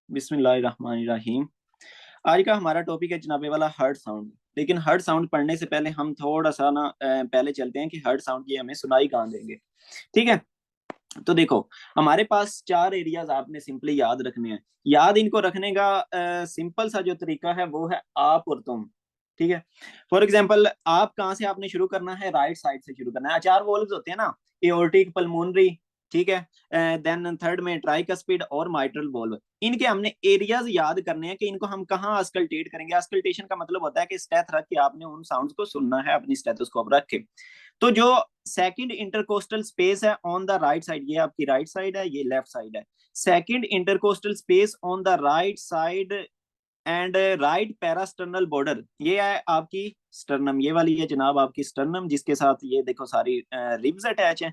बिस्मिल्लाहिर्रहमानिर्रहीम। आज का हमारा टॉपिक है जनाबे वाला हर्ट साउंड। लेकिन हर्ट साउंड पढ़ने से पहले हम थोड़ा सा ना पहले चलते हैं कि हर्ट साउंड की हमें सुनाई कहाँ देंगे। ठीक है, तो देखो हमारे पास चार एरियाज आपने सिंपली याद रखने हैं। याद इनको रखने का सिंपल सा जो तरीका है वो है आप और तुम। ठीक है, फॉर एग्जाम्पल आप कहाँ से आपने शुरू करना है, राइट साइड से शुरू करना है। चार वॉल्व्स होते हैं ना, एओर्टिक, पल्मोनरी, ठीक है, देन थर्ड में ट्राइकस्पिड और माइट्रल वॉल्व। इनके हमने एरियाज याद करने हैं कि इनको हम कहाँ अस्कल्टेट करेंगे। अस्कल्टेशन का मतलब होता है कि स्टेथ रख के आपने उन साउंड्स को सुनना है अपनी स्टेथोस्कोप रख के। तो जो सेकंड इंटरकोस्टल स्पेस है ऑन द राइट साइड, ये आपकी राइट साइड है, ये लेफ्ट साइड है। Second intercostal space on the right side and right parasternal border, ये है आपकी स्टर्नम। ये वाली है जनाब आपकी स्टर्नम, जिसके साथ ये देखो सारी रिब्स अटैच है।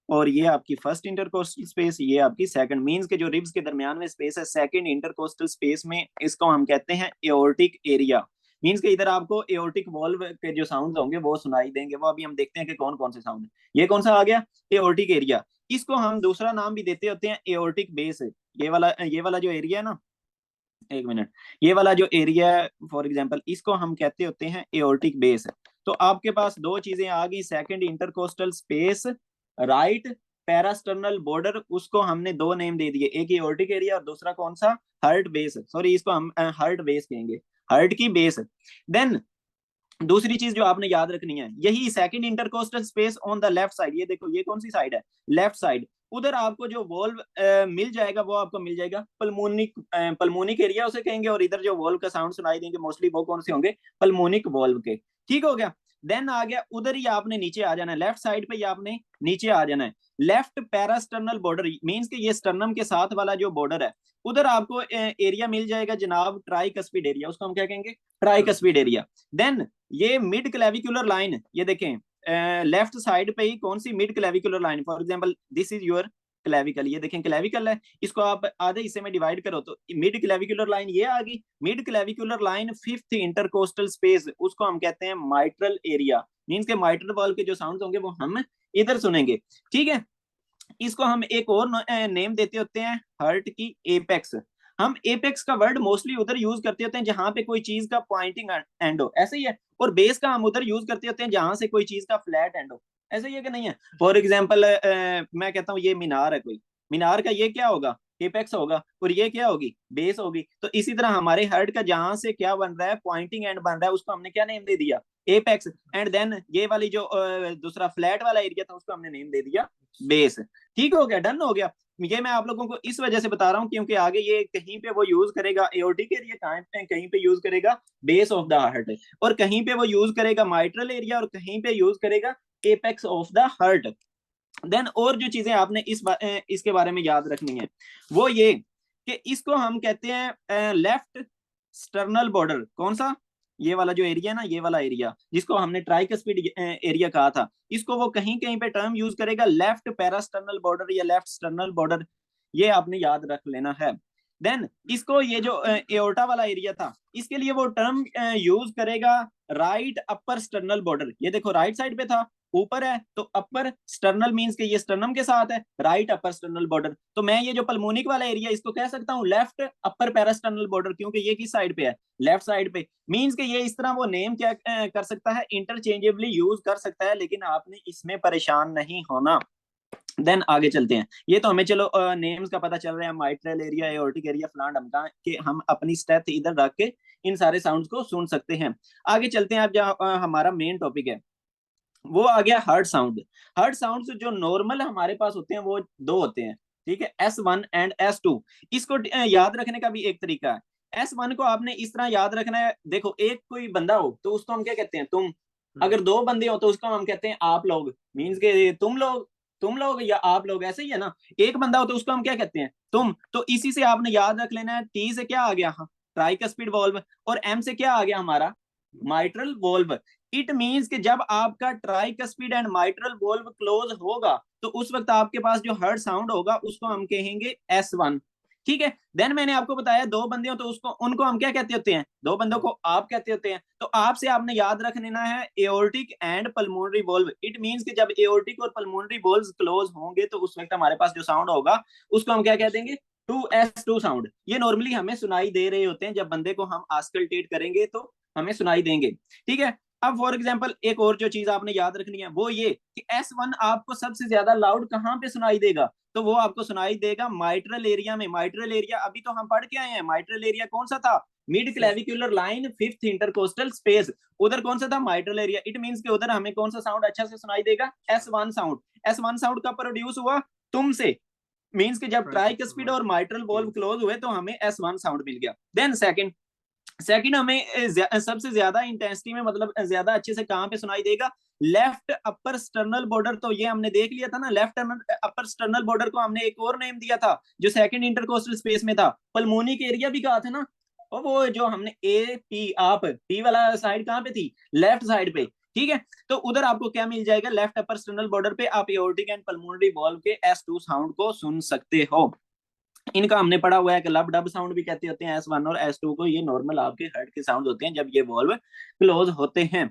और ये आपकी फर्स्ट इंटरकोस्टल स्पेस, ये आपकी सेकंड। मींस के जो रिब्स के दरमियान में स्पेस है सेकंड इंटरकोस्टल स्पेस में, इसको हम कहते हैं एओर्टिक एरिया। मींस के इधर आपको एओर्टिक वॉल्व के जो साउंड होंगे वो सुनाई देंगे। वो अभी हम देखते हैं कि कौन कौन से साउंड है। ये कौन सा आ गया, एओर्टिक एरिया। इसको हम दूसरा नाम भी देते होते हैं एओर्टिक बेस। ये वाला जो एरिया है ना, एक मिनट, ये वाला जो एरिया है फॉर एग्जांपल, इसको हम कहते होते हैं एओर्टिक बेस। तो आपके पास दो चीजें आ गई, second intercostal space, right parasternal border, उसको हमने दो नेम दे दिए, एक एओर्टिक एरिया और दूसरा कौन सा, हर्ट बेस। सॉरी, इसको हम हर्ट बेस कहेंगे, हर्ट की बेस। देन दूसरी चीज जो आपने याद रखनी है, यही second intercostal space on the left side. ये देखो ये कौन सी साइड है, लेफ्ट साइड। उधर आपको जो वॉल्व मिल जाएगा वो आपको मिल जाएगा पल्मोनिक एरिया उसे कहेंगे। और इधर जो वॉल्व का साउंड सुनाई देंगे मोस्टली वो कौन से होंगे, पल्मोनिक वॉल्व के। ठीक हो गया। देन आ गया उधर ही आपने नीचे आ जाना है, लेफ्ट साइड पे ही आपने नीचे आ जाना है। लेफ्ट पैरास्टर्नल बॉर्डर मींस के ये स्टर्नम के साथ वाला जो बॉर्डर है, उधर आपको एरिया मिल जाएगा जनाब ट्राइकस्पिड एरिया, उसको हम क्या कहेंगे, ट्राइकस्पिड एरिया। देन ये मिड क्लेविकुलर लाइन, ये देखें लेफ्ट साइड पे ही कौन सी mid clavicular line, for example this is your clavicle. ये देखें क्लेविकल है, इसको आप आधे हिस्से में डिवाइड करो तो मिड क्लेविकुलर लाइन ये आ गई। Mid clavicular line fifth intercostal space, उसको हम कहते हैं माइट्रल एरिया। मींस के माइट्रल वॉल्व के जो साउंड्स होंगे वो हम इधर सुनेंगे। ठीक है, इसको हम एक और नेम देते होते हैं हर्ट की एपेक्स। हम एपेक्स का वर्ड मोस्टली उधर यूज करते होते हैं जहां पे कोई चीज का पॉइंटिंग एंड हो, ऐसे ही है। और बेस का हम उधर यूज करते होते हैं जहां से कोई चीज का फ्लैट एंड हो, ऐसे ही है कि नहीं है। फॉर एग्जाम्पल मैं कहता हूँ ये मीनार है कोई, मीनार का ये क्या होगा, एपेक्स होगा, और ये क्या होगी, बेस होगी। तो इसी तरह हमारे हर्ट का जहां से क्या बन रहा है, पॉइंटिंग एंड बन रहा है, उसको हमने क्या नेम दे दिया, एपेक्स। एंड देन ये वाली जो दूसरा फ्लैट वाला एरिया था उसको हमने नेम दे दिया बेस। ठीक हो गया, डन हो गया। ये मैं आप लोगों को इस वजह से बता रहा हूँ क्योंकि आगे ये कहीं पे वो यूज करेगा एओर्टिक एरिया, कहाँ पे कहीं पे यूज करेगा बेस ऑफ द हार्ट, और कहीं पे वो यूज करेगा माइट्रल एरिया, और कहीं पे यूज करेगा apex of the heart. Then और जो चीजें आपने इसके बारे में याद रखनी है वो ये कि इसको हम कहते हैं लेफ्ट स्टर्नल बॉर्डर। कौन सा, ये वाला जो एरिया है ना, ये वाला एरिया जिसको हमने ट्राइकस्पिड एरिया कहा था, इसको वो कहीं कहीं पे टर्म यूज करेगा लेफ्ट पैरास्टर्नल बॉर्डर या लेफ्ट स्टर्नल बॉर्डर। ये आपने याद रख लेना है। देन इसको ये जो एओर्टा वाला एरिया था, इसके लिए वो टर्म यूज करेगा राइट अपर स्टर्नल बॉर्डर। ये देखो राइट साइड पे था, ऊपर है तो अपर स्टर्नल मींस के ये स्टर्नम के साथ है, राइट अपर स्टर्नल बॉर्डर। तो मैं ये जो पल्मोनिक वाला एरिया इसको कह सकता हूँ लेफ्ट अपर पैरास्टर्नल बॉर्डर, क्योंकि ये किस साइड पे है, लेफ्ट साइड पे। मींस के ये इस तरह वो नेम क्या कर सकता है, इंटरचेंजेबली यूज कर सकता है, लेकिन आपने इसमें परेशान नहीं होना। देन आगे चलते हैं। ये तो हमें चलो नेम्स का पता चल रहा है, माइट्रल एरिया, एओर्टिक एरिया, फलान ढमका के हम अपनी स्टेथ इधर रख के इन सारे साउंड्स को सुन सकते हैं। आगे चलते हैं, अब जहाँ हमारा मेन टॉपिक है वो आ गया हर्ट साउंड। हर्ट साउंड जो नॉर्मल हमारे पास होते हैं वो दो होते हैं, ठीक है, S1 एंड S2। इसको याद रखने का भी एक तरीका है। S1 को आपने इस तरह याद रखना है, देखो एक कोई बंदा हो तो उसको हम क्या कहते हैं, तुम। अगर दो बंदे हो तो उसको हम कहते हैं आप लोग, मीन्स के तुम लोग या आप लोग, ऐसे ही है ना। एक बंदा हो तो उसको हम क्या कहते हैं, तुम। तो इसी से आपने याद रख लेना है, T से क्या आ गया, ट्राइकस्पिड वॉल्व, और M से क्या आ गया हमारा, माइट्रल वॉल्व। इट मींस कि जब आपका tricuspid and mitral valve close होगा तो उस वक्त आपके पास जो हर्ट साउंड होगा उसको हम कहेंगे S1। ठीक है, देन मैंने आपको बताया दो बंदे हो तो उसको उनको हम क्या कहते होते हैं, दो बंदों को आप कहते होते हैं। तो आपसे आपने याद रख लेना है aortic and pulmonary valve. It means कि जब एओर्टिक और पल्मोनरी वॉल्व्स क्लोज होंगे तो उस वक्त हमारे पास जो साउंड होगा उसको हम क्या कह देंगे, S2 साउंड, ये नॉर्मली हमें सुनाई दे रहे होते हैं जब बंदे को हम आस्कल्टेट करेंगे तो हमें सुनाई देंगे, ठीक है। अब फॉर एग्जांपल एक और जो चीज आपने याद रखनी है वो ये कि S1 आपको सबसे ज्यादा लाउड कहाँ पे सुनाई देगा, तो वो आपको सुनाई देगा माइट्रल एरिया में। माइट्रल एरिया अभी तो हम पढ़ के आए हैं, माइट्रल एरिया कौन सा था, mid clavicular line, fifth intercostal space, उधर कौन सा था, माइट्रल एरिया। इट मींस कि उधर हमें कौन सा साउंड अच्छा से सुनाई देगा, S1 साउंड। S1 साउंड का प्रोड्यूस हुआ तुमसे, मींस कि जब ट्राइकस्पिड और माइट्रल वॉल्व क्लोज हुए तो हमें S1 साउंड मिल गया। देन सेकंड, हमें सबसे ज्यादा इंटेंसिटी में मतलब ज्यादा अच्छे से कहां पे सुनाई देगा, लेफ्ट अपर स्टर्नल बॉर्डर। तो ये हमने देख लिया था ना, लेफ्ट अपर स्टर्नल बॉर्डर को हमने एक और नेम दिया था जो सेकंड इंटरकोस्टल स्पेस में था, पल्मोनिक एरिया भी कहा था ना। और वो जो हमने ए पी, आप पी वाला साइड कहां पे थी, लेफ्ट साइड पे, ठीक है। तो उधर आपको क्या मिल जाएगा, लेफ्ट अपर स्टर्नल बॉर्डर पे आप एओर्टिक एंड पल्मोनरी वॉल्व के S2 साउंड को सुन सकते हो। इनका हमने पढ़ा हुआ है कि लब डब साउंड भी कहते होते हैं S1 और S2 को, ये नॉर्मल आपके हार्ट के साउंड होते हैं जब ये वॉल्व क्लोज होते हैं।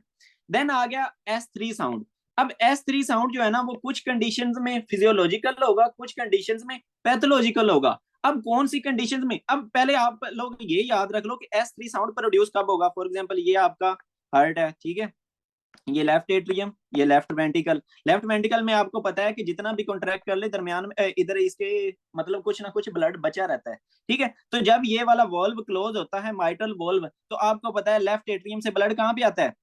देन आ गया S3 साउंड। अब S3 साउंड जो है ना वो कुछ कंडीशंस में फिजियोलॉजिकल होगा, कुछ कंडीशंस में पैथोलॉजिकल होगा। अब कौन सी कंडीशंस में, अब पहले आप लोग ये याद रख लो कि S3 साउंड प्रोड्यूस कब होगा। फॉर एग्जांपल ये आपका हार्ट है, ठीक है, ये लेफ्ट एट्रियम, ये लेफ्ट वेंटिकल। लेफ्ट वेंटिकल में आपको पता है कि जितना भी कॉन्ट्रैक्ट कर ले दरमियान में इधर इसके मतलब कुछ ना कुछ ब्लड बचा रहता है, ठीक है। तो जब ये वाला वॉल्व क्लोज होता है माइट्रल वॉल्व, तो आपको पता है लेफ्ट एट्रियम से ब्लड कहाँ पे आता है,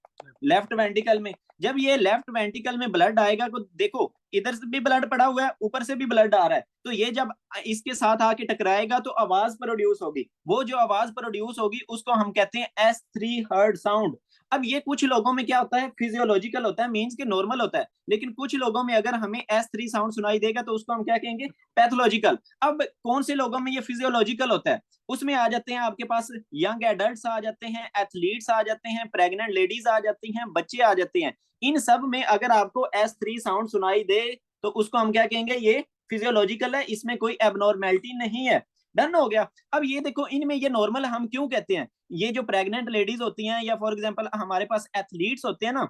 लेफ्ट वेंटिकल में। जब ये लेफ्ट वेंटिकल में ब्लड आएगा तो देखो इधर से भी ब्लड पड़ा हुआ है, ऊपर से भी ब्लड आ रहा है, तो ये जब इसके साथ आके टकराएगा तो आवाज प्रोड्यूस होगी। वो जो आवाज प्रोड्यूस होगी उसको हम कहते हैं S3 हर्ट साउंड। अब ये कुछ लोगों में क्या होता है, फिजियोलॉजिकल होता है, मींस के नॉर्मल होता है, लेकिन कुछ लोगों में अगर हमें S3 साउंड सुनाई देगा तो उसको हम क्या कहेंगे, पैथोलॉजिकल। अब कौन से लोगों में ये फिजियोलॉजिकल होता है, उसमें आ जाते हैं आपके पास यंग एडल्ट्स आ जाते हैं, एथलीट्स आ जाते हैं, प्रेग्नेंट लेडीज आ जाती हैं, बच्चे आ जाते हैं। इन सब में अगर आपको S3 साउंड सुनाई दे तो उसको हम क्या कहेंगे, ये फिजियोलॉजिकल है, इसमें कोई एबनॉर्मेलिटी नहीं है। डन हो गया। अब ये देखो इनमें ये नॉर्मल हम क्यों कहते हैं, ये जो प्रेग्नेंट लेडीज होती हैं या फॉर एग्जांपल हमारे पास एथलीट्स होते हैं ना,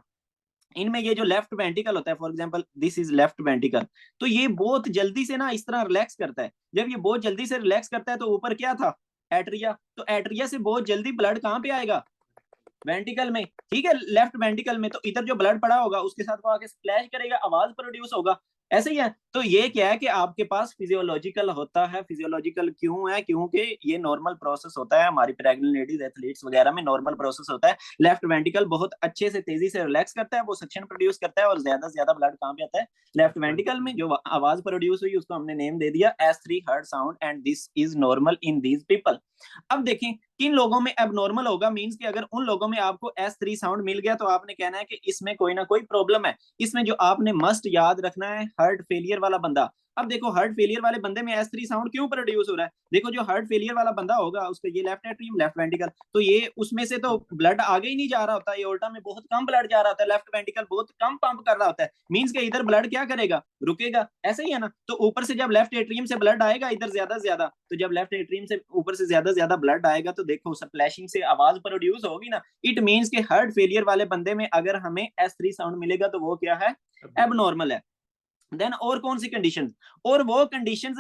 इनमें ये जो लेफ्ट वेंटिकल होता है, for example this is left वेंटिकल, तो ये बहुत जल्दी से ना इस तरह रिलैक्स करता है। जब ये बहुत जल्दी से रिलैक्स करता है तो ऊपर क्या था, एट्रिया, तो एट्रिया से बहुत जल्दी ब्लड कहां पे आएगा, वेंटिकल में, ठीक है, लेफ्ट वेंटिकल में। तो इधर जो ब्लड पड़ा होगा उसके साथ वो आके स्प्लैश करेगा, आवाज प्रोड्यूस होगा। ऐसे ही है। तो ये क्या है कि आपके पास फिजियोलॉजिकल होता है। फिजियोलॉजिकल क्यों है, क्योंकि ये नॉर्मल प्रोसेस होता है, हमारी प्रेग्नेंट लेडीज एथलीट्स वगैरह में नॉर्मल प्रोसेस होता है। लेफ्ट वेंटिकल बहुत अच्छे से तेजी से रिलैक्स करता है, वो सक्शन प्रोड्यूस करता है और ज्यादा से ज्यादा ब्लड कहाँ पे आता है, लेफ्ट वेंटिकल में। जो आवाज प्रोड्यूस हुई उसको हमने नेम दे दिया S3 heart sound and this is normal in these people. अब देखें किन लोगों में एबनॉर्मल होगा, मींस कि अगर उन लोगों में आपको S3 साउंड मिल गया तो आपने कहना है कि इसमें कोई ना कोई प्रॉब्लम है। इसमें जो आपने मस्ट याद रखना है, हार्ट फेलियर वाला बंदा। अब देखो हार्ट फेलियर वाले बंदे में S3 साउंड क्यों प्रोड्यूस हो रहा है, देखो जो हार्ट फेलियर वाला बंदा होगा उसका ये लेफ्ट एट्रियम, लेफ्ट वेंटिकल, तो ये उसमें से तो ब्लड आगे ही नहीं जा रहा होता, एओर्टा में बहुत कम ब्लड जा रहा होता है, लेफ्ट वेंटिकल बहुत कम पंप कर रहा होता है, मींस के इधर ब्लड क्या करेगा, रुकेगा। ऐसे ही है ना। तो ऊपर से जब लेफ्ट एट्रियम से ब्लड आएगा इधर ज्यादा से ज्यादा, तो जब लेफ्ट एट्रियम से ऊपर से ज्यादा ब्लड आएगा तो देखो स्प्लैशिंग से आवाज प्रोड्यूस होगी ना। इट मींस के हार्ट फेलियर वाले बंदे में अगर हमें S3 साउंड मिलेगा तो वो क्या है, एबनॉर्मल है। देन और कौन सी कंडीशन, और वो कंडीशन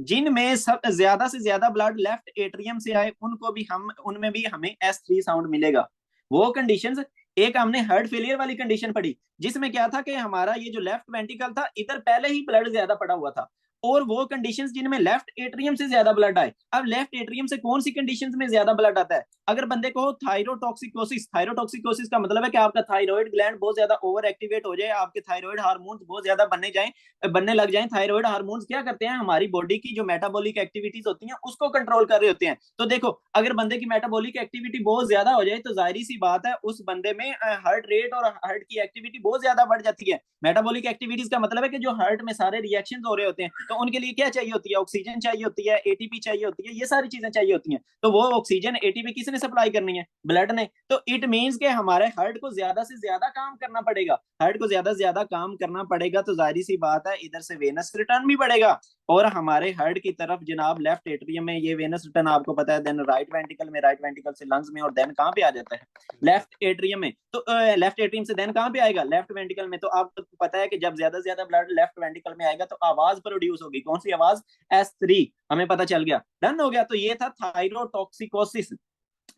जिनमें सब ज्यादा से ज्यादा ब्लड लेफ्ट एट्रियम से आए उनको भी हम, उनमें भी हमें S3 साउंड मिलेगा। वो कंडीशंस, एक हमने हार्ट फेलियर वाली कंडीशन पढ़ी जिसमें क्या था कि हमारा ये जो लेफ्ट वेंटिकल था इधर पहले ही ब्लड ज्यादा पड़ा हुआ था, और वो कंडीशंस जिनमें लेफ्ट एट्रियम से ज्यादा ब्लड आए। अब लेफ्ट एट्रियम से कौन सी कंडीशंस में ज्यादा ब्लड आता है, अगर बंदे को थायरोटॉक्सिकोसिस, थायरोटॉक्सिकोसिस का मतलब है कि आपका थायराइड ग्लैंड बहुत ज्यादा ओवर एक्टिवेट हो जाए, आपके थायराइड हार्मोन्स बहुत ज्यादा बनने लग जाएं। थायराइड हार्मोन्स क्या करते हैं, हमारी बॉडी की जो मेटाबॉलिक एक्टिविटीज होती हैं उसको कंट्रोल कर रहे होते हैं। तो देखो अगर बंदे की मेटाबॉलिक एक्टिविटी बहुत ज्यादा हो जाए तो जाहिर सी बात है उस बंदे में हार्ट रेट और हार्ट की एक्टिविटी बहुत ज्यादा बढ़ जाती है। मेटाबॉलिक एक्टिविटीज का मतलब है कि जो हार्ट में सारे रिएक्शन हो रहे होते हैं तो उनके लिए क्या चाहिए होती है, ऑक्सीजन चाहिए होती है, एटीपी चाहिए होती है, ये सारी चीजें चाहिए होती हैं। तो वो ऑक्सीजन एटीपी किसने सप्लाई करनी है, ब्लड ने। तो इट मींस के हमारे हार्ट को ज्यादा से ज्यादा काम करना पड़ेगा, हार्ट को ज्यादा से ज्यादा काम करना पड़ेगा, तो जाहिर सी बात है इधर से वेनस रिटर्न भी बढ़ेगा। और हमारे हार्ट की तरफ जनाब लेफ्ट एट्रियम में ये वेनस रिटर्न आपको पता है, देन राइट वेंटिकल में, राइट वेंटिकल से लंग्स में, और देन कहां पे आ जाता है, लेफ्ट एट्रियम में। तो लेफ्ट एट्रियम से देन कहां पे आएगा, लेफ्ट वेंटिकल में। तो आपको पता है कि जब ज्यादा से ज्यादा ब्लड लेफ्ट वेंटिकल में आएगा तो आवाज प्रोड्यूस प्रोड्यूस होगी, कौन सी आवाज, S3, हमें पता चल गया, डन हो गया। तो ये था थायरोटॉक्सिकोसिस।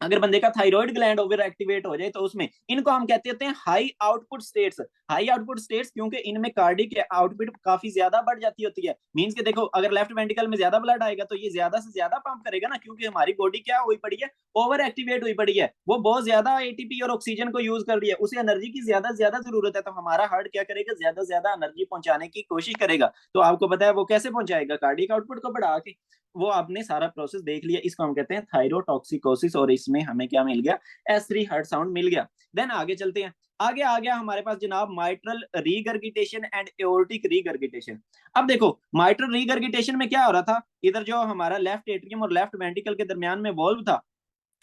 अगर बंदे का थायराइड ग्लैंड ओवर एक्टिवेट हो जाए तो उसमें, इनको हम कहते होते हैं high output states. High output states क्योंकि इनमें कार्डिक आउटपुट काफी ज्यादा बढ़ जाती होती है। मींस के देखो अगर लेफ्ट वेंट्रिकल में ज्यादा ब्लड आएगा तो ये ज्यादा से ज्यादा पंप करेगा ना, क्योंकि हमारी बॉडी क्या हुई पड़ी है, ओवर एक्टिवेट हुई पड़ी है, वो बहुत ज्यादा एटीपी और ऑक्सीजन को यूज कर रही है, उसे एनर्जी की ज्यादा ज्यादा जरूरत है। तो हमारा हार्ट क्या करेगा, ज्यादा ज्यादा एनर्जी पहुंचाने की कोशिश करेगा। तो आपको पता है वो कैसे पहुंचाएगा, कार्डिक आउटपुट को बढ़ा के। वो आपने सारा प्रोसेस देख लिया, इसको हम कहते हैं थायरोटॉक्सिकोसिस, और इसमें हमें क्या मिल गया, S3 हार्ट साउंड मिल गया। देन आगे चलते हैं, आगे आ गया हमारे पास जनाब माइट्रल रीगर्गिटेशन एंड एओर्टिक रीगर्गिटेशन। अब देखो माइट्रल रीगर्गिटेशन में क्या हो रहा था, इधर जो हमारा लेफ्ट एट्रियम और लेफ्ट वेंट्रिकल के दरमियान में वॉल्व था,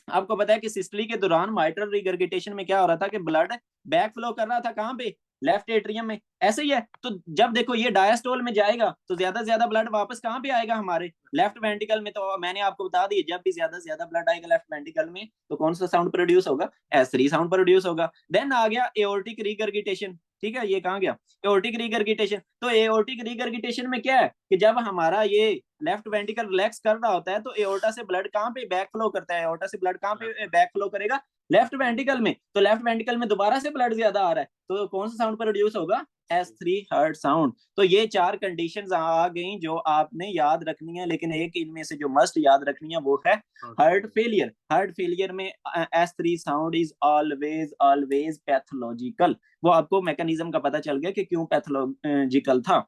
आपको पता है कि सिस्टली के दौरान माइट्रल रिगर्गिटेशन में क्या हो रहा था कि ब्लड बैक फ्लो कर रहा था, कहां पे, लेफ्ट एट्रियम में, ऐसे ही है। तो जब देखो ये डायस्टोल में जाएगा तो ज्यादा से ज्यादा ब्लड वापस कहां पे आएगा, हमारे लेफ्ट वेंट्रिकल में। तो मैंने आपको बता दिया, जब भी ज्यादा से ज्यादा ब्लड आएगा लेफ्ट वेंट्रिकल में तो कौन सा साउंड प्रोड्यूस होगा, S3 साउंड प्रोड्यूस होगा। देन आ गया एओर्टिक रिगर्गिटेशन, ठीक है, ये कहां गया, एओर्टिक रिगर्गिटेशन। तो एओर्टिक रिगर्गिटेशन में क्या है कि जब हमारा ये लेफ्ट वेंट्रिकल रिलैक्स कर रहा होता है तो एओर्टा से ब्लड कहां पे बैक फ्लो करता है, एओर्टा से ब्लड कहां पे बैक फ्लो करेगा, लेफ्ट वेंट्रिकल में। तो लेफ्ट वेंट्रिकल में दोबारा से ब्लड ज्यादा आ रहा है तो कौन सा साउंड प्रोड्यूस होगा, S3 हार्ट साउंड। तो ये चार कंडीशंस आ गई जो आपने याद रखनी है, लेकिन एक इनमें से जो मस्ट याद रखनी है वो है हार्ट फेलियर। हार्ट फेलियर में S3 sound is always always pathological. वो आपको मैकेनिज्म का पता चल गया कि क्यों पैथोलॉजिकल था।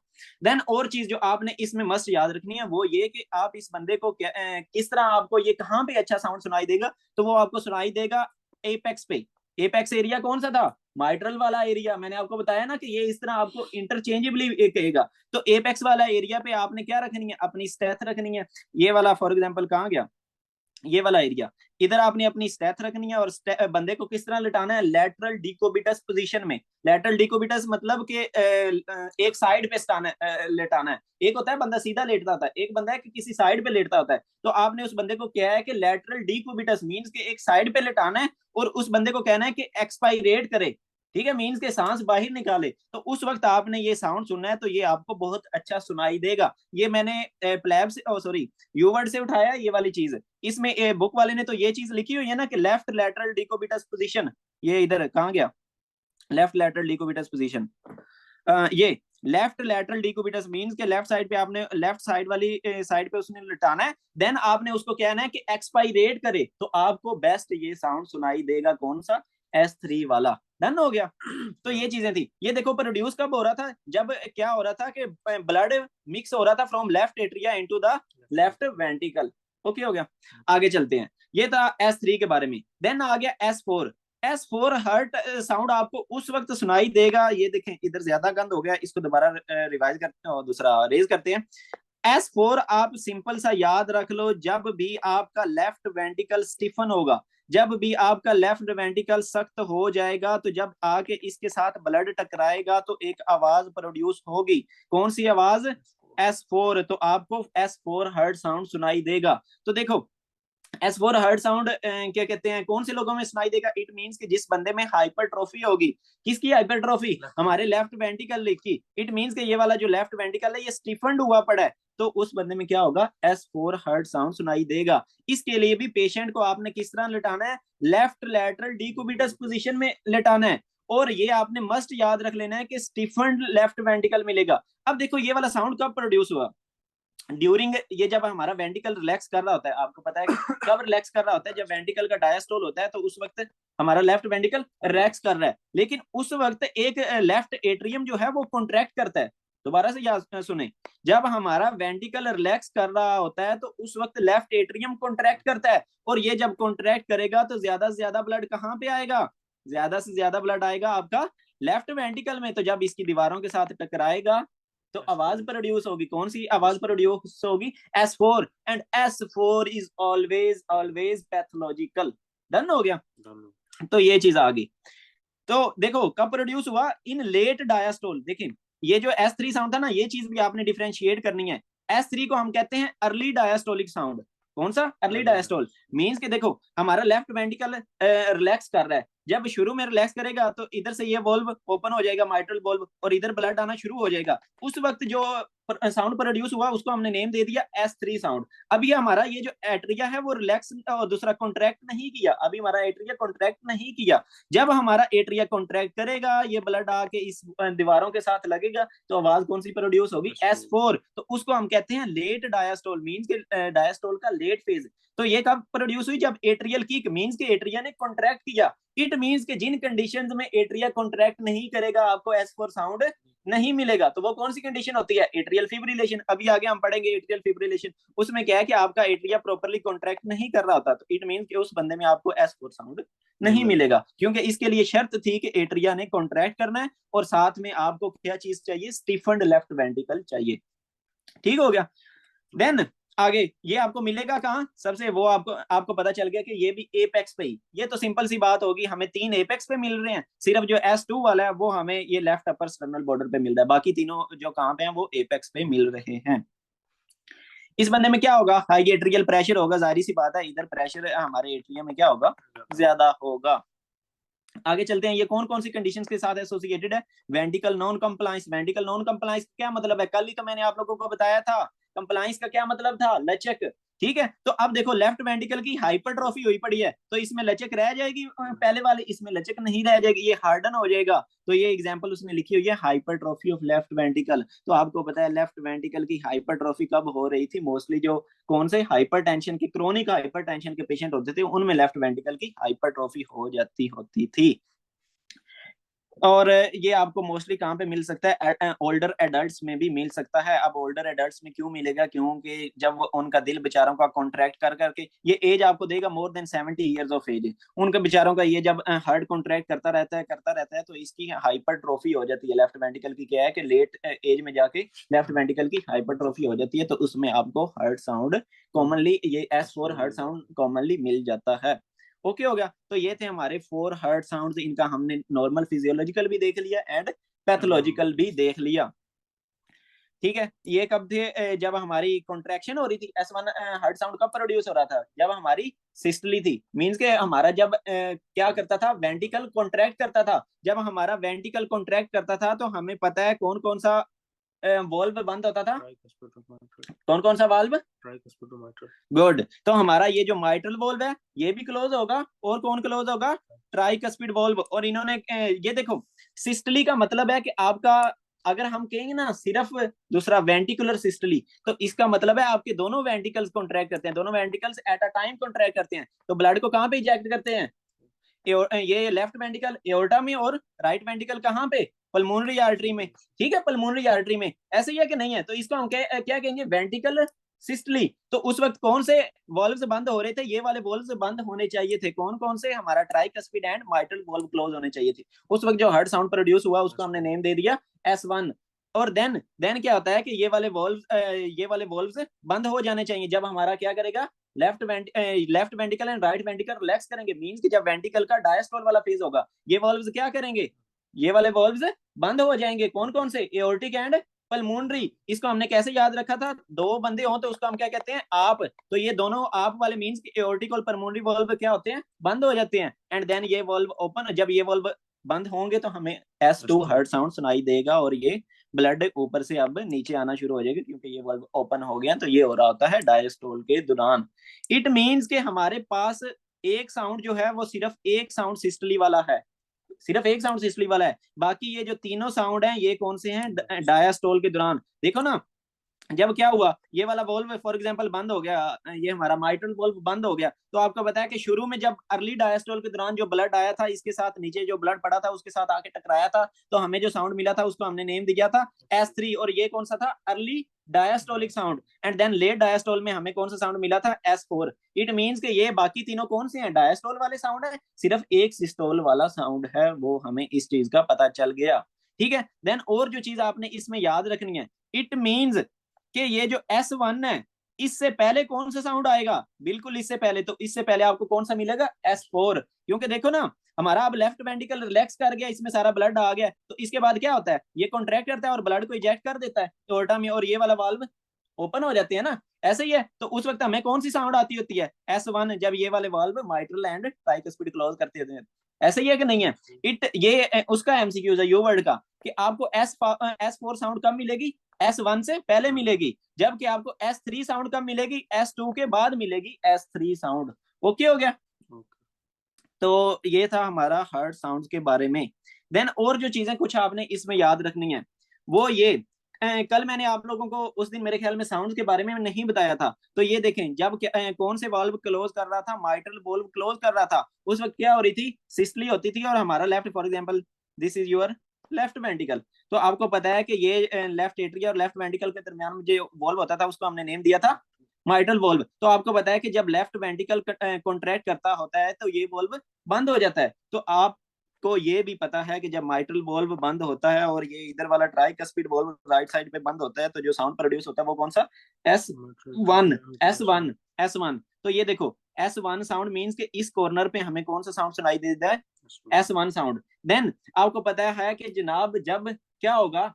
देन और चीज जो आपने इसमें मस्ट याद रखनी है वो ये कि आप इस बंदे को किस तरह, आपको ये कहां पे अच्छा साउंड सुनाई देगा, तो वो आपको सुनाई देगा एपेक्स पे। एपेक्स एरिया कौन सा था, माइट्रल वाला एरिया। मैंने आपको बताया ना कि ये इस तरह आपको इंटरचेंजेबली कहेगा। तो एपेक्स वाला एरिया पे आपने क्या रखनी है, अपनी स्टेथ रखनी है। ये वाला फॉर एग्जांपल कहां गया, ये वाला एरिया, इधर आपने अपनी स्टेथ रखनी है और बंदे को किस तरह लिटाना है, लेटरल डिकोबिटस पोजीशन में। लेटरल डिकोबिटस मतलब कि एक साइड पे लेटाना है। एक होता है बंदा सीधा लेटता होता है, एक बंदा है कि किसी साइड पे लेटता होता है। तो आपने उस बंदे को क्या है कि लेटरल डिकोबिटस मींस के एक साइड पे लेटाना है, और उस बंदे को कहना है कि एक्सपायरेट करे, ठीक है, मींस के सांस बाहर निकाले। तो उस वक्त आपने ये साउंड सुनना है, तो ये आपको बहुत अच्छा सुनाई देगा। ये मैंने प्लेब से, सॉरी, यूवर्ड से उठाया ये वाली चीज। इसमें बुक वाले ने तो ये चीज लिखी हुई है ना कि लेफ्ट लैटरल डिकोबिटस पोजीशन, ये इधर कहां गया, लेफ्ट लैटरल डिकोबिटस पोजीशन, ये लेफ्ट लैटरल डिकोबिटस मींस के लेफ्ट साइड पे आपने, लेफ्ट साइड वाली साइड पे उसने लिटाना है। देन आपने उसको कहना है कि एक्सपायरेट करे, तो आपको बेस्ट ये साउंड सुनाई देगा, कौन सा, S3 वाला। डन हो गया। तो ये चीजें थी। ये देखो प्रोड्यूस कब हो रहा था, जब क्या हो रहा था कि ब्लड मिक्स हो रहा था from left atria into the left ventricle. Okay हो गया, आगे चलते हैं। ये था S3 के बारे में। देन आ गया S4। S4 हर्ट साउंड आपको उस वक्त सुनाई देगा, ये देखें इधर ज्यादा गंद हो गया, इसको दोबारा रिवाइज करते हैं, दूसरा रेज करते हैं। S4 आप सिंपल सा याद रख लो, जब भी आपका लेफ्ट वेंट्रिकल स्टिफन होगा, जब भी आपका लेफ्ट वेंट्रिकल सख्त हो जाएगा, तो जब आके इसके साथ ब्लड टकराएगा तो एक आवाज प्रोड्यूस होगी, कौन सी आवाज, S4। तो आपको S4 हर्ट साउंड सुनाई देगा। तो देखो S4 हर्ट साउंड क्या कहते हैं, कौन से लोगों में सुनाई देगा, इट मींस कि जिस बंदे में हाइपरट्रोफी होगी। किसकी हाइपरट्रोफी, हमारे लेफ्ट वेंट्रिकल की। इट मींस कि ये वाला जो लेफ्ट वेंट्रिकल है ये स्टिफन्ड हुआ पड़ा है, तो उस बंदे में क्या होगा, S4 हर्ट साउंड सुनाई देगा। इसके लिए भी पेशेंट को आपने किस तरह लेटाना है, लेफ्ट लैटरल डिक्यूबिटस पोजीशन में लेटाना है। और ये आपने मस्ट याद रख लेना है कि स्टिफन्ड लेफ्ट वेंट्रिकल मिलेगा। अब देखो ये वाला साउंड कब प्रोड्यूस हुआ, ड्यूरिंग, ये जब हमारा वेंट्रिकल रिलैक्स कर रहा होता है, आपको पता है कि कब रिलैक्स कर रहा होता है, जब वेंट्रिकल का डायस्टोल होता है तो उस वक्त हमारा लेफ्ट वेंट्रिकल रिलैक्स कर रहा है, लेकिन उस वक्त एक लेफ्ट एट्रियम जो है वो कॉन्ट्रैक्ट करता है। दोबारा से याद सुने, जब हमारा वेंट्रिकल रिलैक्स कर रहा होता है तो उस वक्त लेफ्ट एट्रियम कॉन्ट्रैक्ट करता है, और ये जब कॉन्ट्रैक्ट करेगा तो ज्यादा से ज्यादा ब्लड कहां पे आएगा, ज्यादा से ज्यादा ब्लड आएगा आपका लेफ्ट वेंट्रिकल में। तो जब इसकी दीवारों के साथ टकराएगा तो आवाज प्रोड्यूस होगी, कौन सी आवाज प्रोड्यूस होगी, S4। And S4 is always always pathological. Done हो गया, तो ये चीज आ गई। तो देखो कब प्रोड्यूस हुआ, इन लेट डायस्टोल। देखिए ये जो S3 साउंड था ना, ये चीज भी आपने डिफरेंशिएट करनी है। S3 को हम कहते हैं अर्ली डायस्टोलिक साउंड। कौन सा, अर्ली डायस्टोल मींस के देखो हमारा लेफ्ट वेंट्रिकल रिलैक्स कर रहा है, जब शुरू में रिलैक्स करेगा तो इधर से ये वॉल्व ओपन हो जाएगा, माइट्रल वॉल्व, और इधर ब्लड आना शुरू हो जाएगा। उस वक्त जो साउंड प्रोड्यूस हुआ उसको हमने नेम दे दिया S3 साउंड। अब ये हमारा ये जो एट्रिया है वो रिलैक्स और दूसरा कॉन्ट्रैक्ट नहीं किया, अभी हमारा एट्रिया कॉन्ट्रैक्ट नहीं किया। जब हमारा एट्रिया कॉन्ट्रैक्ट करेगा, ये ब्लड आके इस दीवारों के साथ लगेगा, तो आवाज कौन सी प्रोड्यूस होगी? S4। तो उसको हम कहते हैं लेट डायस्टोल, मींस के डायस्टोल का लेट फेज। तो ये कब प्रोड्यूस हुई? जब एट्रियल किक, मींस के एट्रिया ने कॉन्ट्रैक्ट किया। इट मींस के जिन कंडीशंस में एट्रिया कॉन्ट्रैक्ट नहीं करेगा आपको S4 साउंड नहीं मिलेगा। तो वो कौन सी कंडीशन होती है? Atrial fibrillation. अभी आगे हम पढ़ेंगे एट्रियल फिब्रिलेशन, उसमें क्या है कि आपका एट्रिया प्रॉपर्ली कॉन्ट्रैक्ट नहीं कर रहा होता, तो इट मींस कि उस बंदे में आपको S4 साउंड नहीं मिलेगा, क्योंकि इसके लिए शर्त थी कि एट्रिया ने कॉन्ट्रैक्ट करना है और साथ में आपको क्या चीज चाहिए? स्टीफन्ड लेफ्ट वेंट्रिकल चाहिए। ठीक हो गया। देन आगे ये आपको मिलेगा कहाँ? सबसे वो आपको पता चल गया कि ये भी एपेक्स पे ही। ये तो सिंपल सी बात होगी, हमें 3 एपेक्स पे मिल रहे हैं, सिर्फ जो S2 वाला है वो हमें ये लेफ्ट अपर स्टर्नल बॉर्डर पे मिल रहा है, बाकी तीनों जो कहाँ पे हैं वो एपेक्स पे मिल रहे हैं। इस बंदे में क्या होगा? हाई एट्रियल प्रेशर होगा, जाहिर सी बात है इधर प्रेशर हमारे एट्रियम में क्या होगा? ज्यादा होगा। आगे चलते हैं, ये कौन कौन सी कंडीशंस के साथ एसोसिएटेड है? वेंटिकल नॉन कंप्लायंस। वेंटिकल नॉन कंप्लायंस क्या मतलब है? कल ही तो मैंने आप लोगों को बताया था, कंप्लायंस का क्या मतलब था? लचक। ठीक है, तो अब देखो लेफ्ट वेंटिकल की हाइपरट्रॉफी हुई पड़ी है, तो इसमें लचक रह जाएगी? पहले वाले इसमें लचक नहीं रह जाएगी, ये हार्डन हो जाएगा। तो ये एग्जांपल उसने लिखी हुई है, हाइपरट्रॉफी ऑफ लेफ्ट वेंटिकल। तो आपको पता है लेफ्ट वेंटिकल की हाइपरट्रॉफी कब हो रही थी? मोस्टली जो कौन से हाइपरटेंशन के, क्रोनिक हाइपरटेंशन के पेशेंट होते थे, उनमें लेफ्ट वेंटिकल की हाइपरट्रॉफी हो जाती होती थी। और ये आपको मोस्टली कहाँ पे मिल सकता है? ओल्डर एडल्ट्स में भी मिल सकता है। अब ओल्डर एडल्ट्स में क्यों मिलेगा? क्योंकि जब वो उनका दिल बेचारों का कॉन्ट्रैक्ट कर करके, ये एज आपको देगा more than 70 years of age, उनके बेचारों का ये जब हार्ट कॉन्ट्रैक्ट करता रहता है तो इसकी हाइपरट्रॉफी हो जाती है लेफ्ट वेंटिकल की। क्या है कि लेट एज में जाके लेफ्ट वेंटिकल की हाइपरट्रॉफी हो जाती है, तो उसमें आपको हार्ट साउंड कॉमनली, ये S4 हार्ट साउंड कॉमनली मिल जाता है। ओके हो गया। तो ये थे हमारे 4 हार्ट साउंड्स, इनका हमने नॉर्मल फिजियोलॉजिकल भी देख लिया एंड पैथोलॉजिकल भी देख लिया। ठीक है, ये कब थे? जब हमारी कॉन्ट्रैक्शन हो रही थी। S1 हार्ट साउंड कब प्रोड्यूस हो रहा था? जब हमारी सिस्टली थी, मींस के हमारा जब क्या करता था? वेंटिकल कॉन्ट्रैक्ट करता था। जब हमारा वेंटिकल कॉन्ट्रैक्ट करता था तो हमें पता है कौन कौन सा वॉल्व बंद होता था? कौन कौन सा वाल्व? गुड। तो हमारा ये जो माइट्रल वॉल्व है ये भी क्लोज होगा, और कौन क्लोज होगा? Tricuspid valve. और इन्होंने ये देखो, सिस्टली का मतलब है कि आपका, अगर हम कहेंगे ना सिर्फ दूसरा वेंटिकुलर सिस्टली, तो इसका मतलब है आपके दोनों वेंटिकल्स कॉन्ट्रैक्ट करते हैं, दोनों ventricles at a time contract करते हैं। तो ब्लड को कहाँ पे इजेक्ट करते हैं? ये लेफ्ट वेंटिकल एओर्टा में, और राइट वेंटिकल कहाँ पे? पल्मोनरी आर्टरी में। ठीक है, पल्मोनरी आर्टरी में। ऐसे ही है कि नहीं है? तो इसको हम क्या कहेंगे? वेंटिकल सिस्टली। तो उस वक्त कौन से वॉल्व्स बंद हो रहे थे? ये वाले वॉल्व्स बंद होने चाहिए थे। कौन कौन से? हमारा tricuspid and mitral valve close होने चाहिए थे। उस वक्त जो हार्ट साउंड प्रोड्यूस हुआ उसको हमने नेम दे दिया S1। और देन क्या होता है कि ये वाले वॉल्व्स बंद हो जाने चाहिए जब हमारा क्या करेगा? लेफ्ट वेंटिकल एंड राइट वेंटिकल रिलैक्स करेंगे, मींस कि जब वेंटिकल का डायस्टोल वाला फेज होगा ये वॉल्व्स क्या करेंगे? ये वाले वॉल्व्स बंद हो जाएंगे। कौन कौन से? Aortic and pulmonary. इसको हमने कैसे याद रखा था? दो बंदे हो तो उसको हम क्या कहते हैं? आप। तो ये दोनों आप वाले मींस कि एओर्टिक और पल्मोनरी वॉल्व क्या होते हैं? बंद हो जाते हैं। एंड देन ये वॉल्व ओपन। जब ये वॉल्व बंद होंगे तो हमें S2 हार्ट साउंड सुनाई देगा, और ये ब्लड ऊपर से अब नीचे आना शुरू हो जाएगा, क्योंकि ये वल्व ओपन हो गया। तो ये हो रहा होता है डायस्टोल के दौरान। इट मींस के हमारे पास एक साउंड जो है वो सिर्फ एक साउंड सिस्टली वाला है, सिर्फ एक साउंड सिस्टली वाला है। बाकी ये जो तीनों साउंड हैं ये कौन से हैं? डायस्टोल के दौरान। देखो ना, जब क्या हुआ, ये वाला वॉल्व फॉर एग्जांपल बंद हो गया, ये हमारा माइट्रल वॉल्व बंद हो गया, तो आपको बताया कि शुरू में जब अर्ली डायस्टोल के दौरान जो ब्लड आया था इसके साथ नीचे जो ब्लड पड़ा था उसके साथ आके टकराया था, तो हमें जो साउंड मिला था उसको हमने नेम दिया था S3। और ये कौन सा था? Early diastolic sound. And then late diastole में हमें कौन सा साउंड मिला था? S4। इट मींस के ये बाकी तीनों कौन से हैं? डायस्टोल वाले साउंड है, सिर्फ एक सिस्टोल वाला साउंड है, वो हमें इस चीज का पता चल गया। ठीक है, देन और जो चीज आपने इसमें याद रखनी है, इट मींस कि ये जो S1 है इससे पहले कौन सा साउंड आएगा? बिल्कुल इससे पहले। तो इससे पहले आपको कौन सा मिलेगा? S4। क्योंकि देखो ना, हमारा अब लेफ्ट वेंटिकल रिलैक्स कर गया, इसमें सारा ब्लड आ गया, तो इसके बाद क्या होता है? ये कॉन्ट्रैक्ट करता है और ब्लड को इजेक्ट कर देता है एओर्टा में, और ये वाला वाल्व ओपन हो जाते हैं ना। ऐसे ही है। तो उस वक्त हमें कौन सी साउंड आती होती है? S1, जब ये वाले valve mitral and tricuspid close करते हैं। ऐसा ही है कि नहीं है? इट ये उसका एमसीक्यूज है यू वर्ड का, कि आपको S4 साउंड कब मिलेगी? S1 से पहले मिलेगी, जबकि आपको S3 साउंड कब मिलेगी? S2 के बाद मिलेगी S3 साउंड। ओके हो गया? तो ये था हमारा हर्ट साउंड के बारे में। देन और जो चीजें कुछ आपने इसमें याद रखनी है वो ये, कल मैंने आप लोगों को उस दिन मेरे ख्याल में साउंड के बारे में नहीं बताया था। तो ये देखें, जब कौन से वाल्व क्लोज कर रहा था? माइट्रल वाल्व क्लोज कर रहा था, उस वक्त क्या हो रही थी? सिस्टली होती थी, और हमारा left, for example this is your left वेंटिकल। तो आपको पता है कि ये लेफ्ट एट्रिया और लेफ्ट वेंटिकल के दरमियान में जो वॉल्व होता था उसको हमने नेम दिया था माइट्रल वॉल्व। तो आपको पता है कि जब लेफ्ट वेंटिकल कॉन्ट्रैक्ट करता होता है तो ये वॉल्व बंद हो जाता है। तो आपको ये भी पता है कि जब माइट्रल वॉल्व बंद होता है और ये इधर वाला ट्राइकस्पिड वॉल्व राइट साइड पे बंद होता है, तो जो साउंड प्रोड्यूस होता है वो कौन सा? S one. तो ये देखो, S1 साउंड मीन्स के इस कॉर्नर पे हमें कौन सा साउंड सुनाई देता है? S1 sound. देन आपको पता है कि जनाब जब क्या होगा,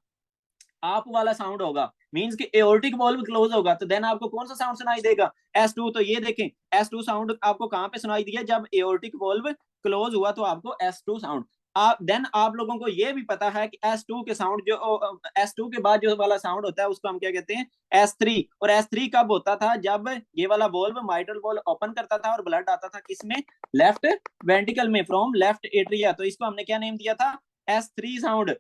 आप वाला साउंड होगा, मींस कि एओर्टिक वॉल्व क्लोज होगा, तो देन आपको कौन सा साउंड सुनाई देगा? S2। तो ये देखें, S2 साउंड आपको कहां पे सुनाई दिया? जब एओर्टिक वॉल्व क्लोज हुआ तो आपको S2 साउंड। आप देन आप लोगों को ये भी पता है कि S2 के साउंड जो S2 के बाद जो वाला साउंड होता है उसको हम क्या कहते हैं? S3। और S3 कब होता था? जब ये वाला वॉल्व माइट्रल वॉल्व ओपन करता था और ब्लड आता था किसमें? लेफ्ट वेंटिकल में, फ्रॉम लेफ्ट एट्रिया। तो इसको हमने क्या नेम दिया था? S3 sound.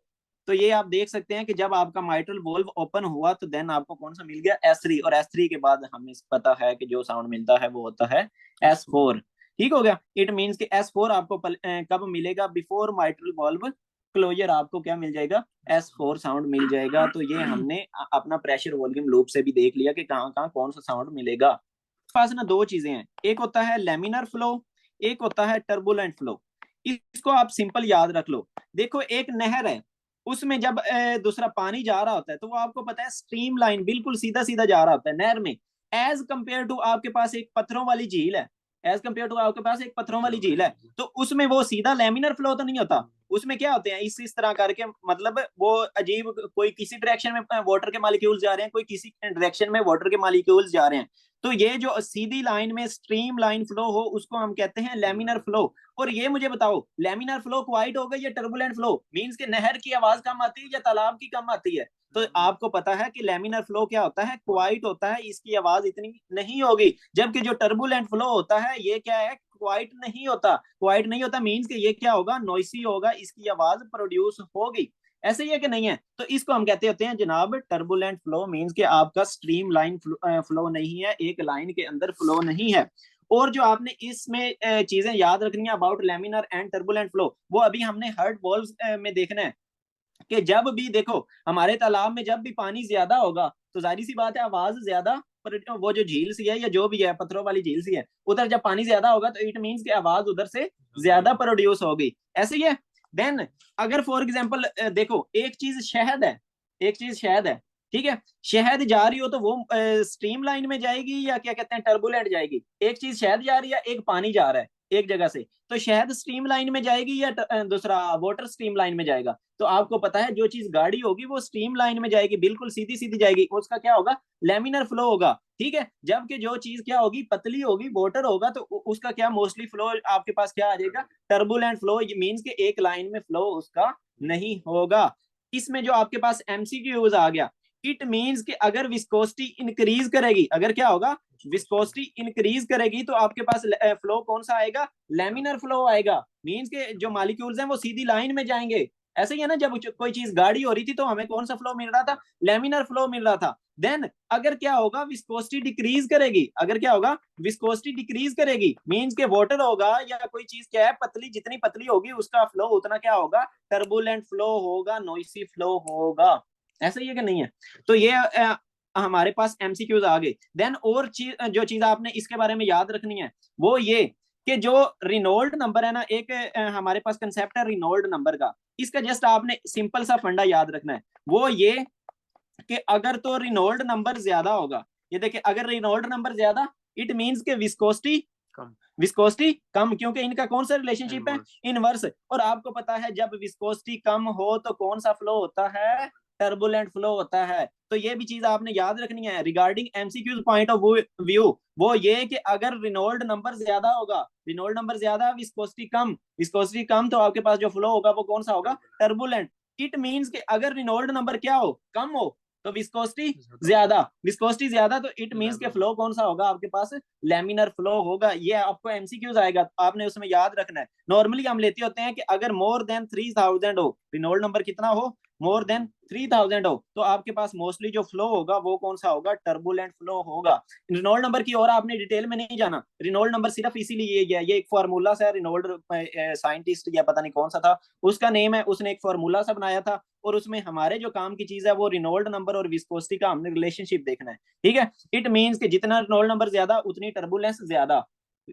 तो ये आप देख सकते हैं कि जब आपका माइट्रल वॉल्व ओपन हुआ तो देन आपको कौन सा मिल गया? S3। और S3 के बाद हमें पता है कि जो साउंड मिलता है वो होता है S4। ठीक हो गया? इट मींस कि S4 आपको कब मिलेगा? बिफोर माइट्रल वॉल्व क्लोजर आपको क्या मिल जाएगा? S4 साउंड मिल जाएगा। तो ये हमने अपना प्रेशर वॉल्यूम लूप से भी देख लिया कि कहाँ कहाँ कौन सा साउंड मिलेगा। पास ना दो चीजें हैं, एक होता है लेमिनर फ्लो, एक होता है टर्बुलेंट फ्लो। इसको आप सिंपल याद रख लो। देखो, एक नहर है, उसमें जब दूसरा पानी जा रहा होता है तो वो आपको पता है स्ट्रीम लाइन बिल्कुल सीधा सीधा जा रहा होता है नहर में। एज कंपेयर टू आपके पास एक पत्थरों वाली झील है, एज कंपेयर टू आपके पास एक पत्थरों वाली झील है, तो उसमें वो सीधा लेमिनर फ्लो तो नहीं होता। उसमें क्या होते हैं, इस तरह करके, मतलब वो अजीब, कोई किसी डायरेक्शन में वाटर के मालिक्यूल्स जा रहे हैं, कोई किसी डायरेक्शन में वाटर के मालिक्यूल्स जा रहे हैं। तो ये जो सीधी लाइन में स्ट्रीम लाइन फ्लो हो उसको हम कहते हैं लेमिनर फ्लो। और ये मुझे बताओ, लेमिनर फ्लो क्वाइट हो गई या टर्बुलेंट फ्लो? मींस के नहर की आवाज कम आती है या तालाब की कम आती है? तो आपको पता है कि लेमिनर फ्लो क्या होता है? क्वाइट होता है, इसकी आवाज इतनी नहीं होगी। जबकि जो टर्बुलेंट फ्लो होता है ये क्या है? क्वाइट नहीं होता। क्वाइट नहीं होता मींस के ये क्या होगा? नॉइसी होगा, इसकी आवाज प्रोड्यूस होगी। ऐसे ही है कि नहीं है? तो इसको हम कहते होते हैं जनाब टर्बुलेंट फ्लो। मींस के आपका स्ट्रीम लाइन फ्लो नहीं है, एक लाइन के अंदर फ्लो नहीं है। और जो आपने इसमें चीजें याद रखनी है about laminar and turbulent flow, वो अभी हमने हर्ट वॉल्व्स में देखना है। कि जब भी देखो हमारे तालाब में जब भी पानी ज्यादा होगा तो जाहिर सी बात है आवाज ज्यादा, पर वो जो झील सी है या जो भी है पत्थरों वाली झील सी है, उधर जब पानी ज्यादा होगा तो इट मीन्स की आवाज उधर से ज्यादा प्रोड्यूस होगी। ऐसे ही है। देन अगर फॉर एग्जाम्पल देखो, एक चीज शहद है, एक चीज शहद है, ठीक है? शहद जा रही हो तो वो स्ट्रीम लाइन में जाएगी या क्या कहते हैं टर्बुलेंट जाएगी? एक चीज शहद जा रही है, एक पानी जा रहा है एक जगह से, तो शहद स्ट्रीम लाइन में जाएगी या दूसरा वाटर स्ट्रीम लाइन में जाएगा? तो आपको पता है जो चीज गाड़ी होगी वो स्ट्रीम लाइन में जाएगी, बिल्कुल सीधी सीधी जाएगी, उसका क्या होगा? लेमिनर फ्लो होगा। ठीक है? जबकि जो चीज क्या होगी? पतली होगी, वाटर होगा, तो उसका क्या मोस्टली फ्लो आपके पास क्या आ जाएगा? Turbulent flow. ये मीन्स के एक लाइन में फ्लो उसका नहीं होगा। इसमें जो आपके पास एमसीक्यूज आ गया, इट मीन्स कि अगर विस्कोसिटी इंक्रीज करेगी, अगर क्या होगा? विस्कोसिटी इंक्रीज करेगी तो आपके पास फ्लो कौन सा आएगा? लेमिनर फ्लो आएगा। मीन्स के जो मॉलिक्यूल्स हैं वो सीधी लाइन में जाएंगे। ऐसे ही है ना, जब कोई चीज गाड़ी हो रही थी तो हमें कौन सा फ्लो मिल रहा था? लेमिनर फ्लो मिल रहा था। देन अगर क्या होगा? विस्कोसिटी डिक्रीज करेगी, अगर क्या होगा? विस्कोसिटी डिक्रीज करेगी, मीन्स के वाटर होगा या कोई चीज क्या है, पतली, जितनी पतली होगी उसका फ्लो उतना क्या होगा? टर्बुलेंट फ्लो होगा, नॉइसी फ्लो होगा। ऐसा ही है कि नहीं है? तो ये हमारे पास एमसीक्यूज आ गए। देन और चीज, जो चीज आपने इसके बारे में याद रखनी है वो ये, कि जो रिनोल्ड नंबर है ना, एक हमारे पास कंसेप्ट है रिनोल्ड नंबर का। इसका जस्ट आपने सिंपल सा फंडा याद रखना है, वो ये कि अगर तो रिनोल्ड नंबर ज्यादा होगा, ये देखिए, अगर रिनोल्ड नंबर ज्यादा, इट मींस के विस्कोसिटी कम, विस्कोसिटी कम, क्योंकि इनका कौन सा रिलेशनशिप है? इनवर्स। और आपको पता है जब विस्कोसिटी कम हो तो कौन सा फ्लो होता है? टर्बुलेंट फ्लो होता है। तो ये भी चीज आपने याद रखनी है regarding MCQs point of view. वो ये कि अगर रिनोल्ड नंबर ज्यादा होगा, रिनोल्ड नंबर ज्यादा, विस्कोसिटी कम, विस्कोसिटी कम, तो आपके पास जो फ्लो होगा वो कौन सा होगा? टर्बुलेंट। इट मींस कि अगर रिनोल्ड नंबर क्या हो? कम हो, तो विस्कोसिटी ज्यादा, विस्कोसिटी ज्यादा, तो इट मींस के फ्लो कौन सा होगा आपके पास? लैमिनर फ्लो होगा। ये आपको एमसीक्यूज आएगा, तो आपने उसमें याद रखना है। नॉर्मली हम लेते होते हैं कि अगर मोर देन 3000 हो, रिनोल्ड नंबर कितना हो? मोर देन 3000 हो, तो आपके पास मोस्टली जो फ्लो होगा वो कौन सा होगा? टर्बुलेंट फ्लो होगा। रिनोल्ड नंबर की और आपने डिटेल में नहीं जाना। रिनोल्ड नंबर सिर्फ इसीलिए ये एक फार्मूला सा है, रिनोल्ड साइंटिस्ट या पता नहीं कौन सा था उसका नेम है, उसने एक फार्मूला सा बनाया था, और उसमें हमारे जो काम की चीज है वो रिनोल्ड नंबर और विस्कोसिटी का हमने रिलेशनशिप देखना है। ठीक है, इट मींस कि जितना रिनोल्ड नंबर ज्यादा उतनी टर्बुलेंस ज्यादा,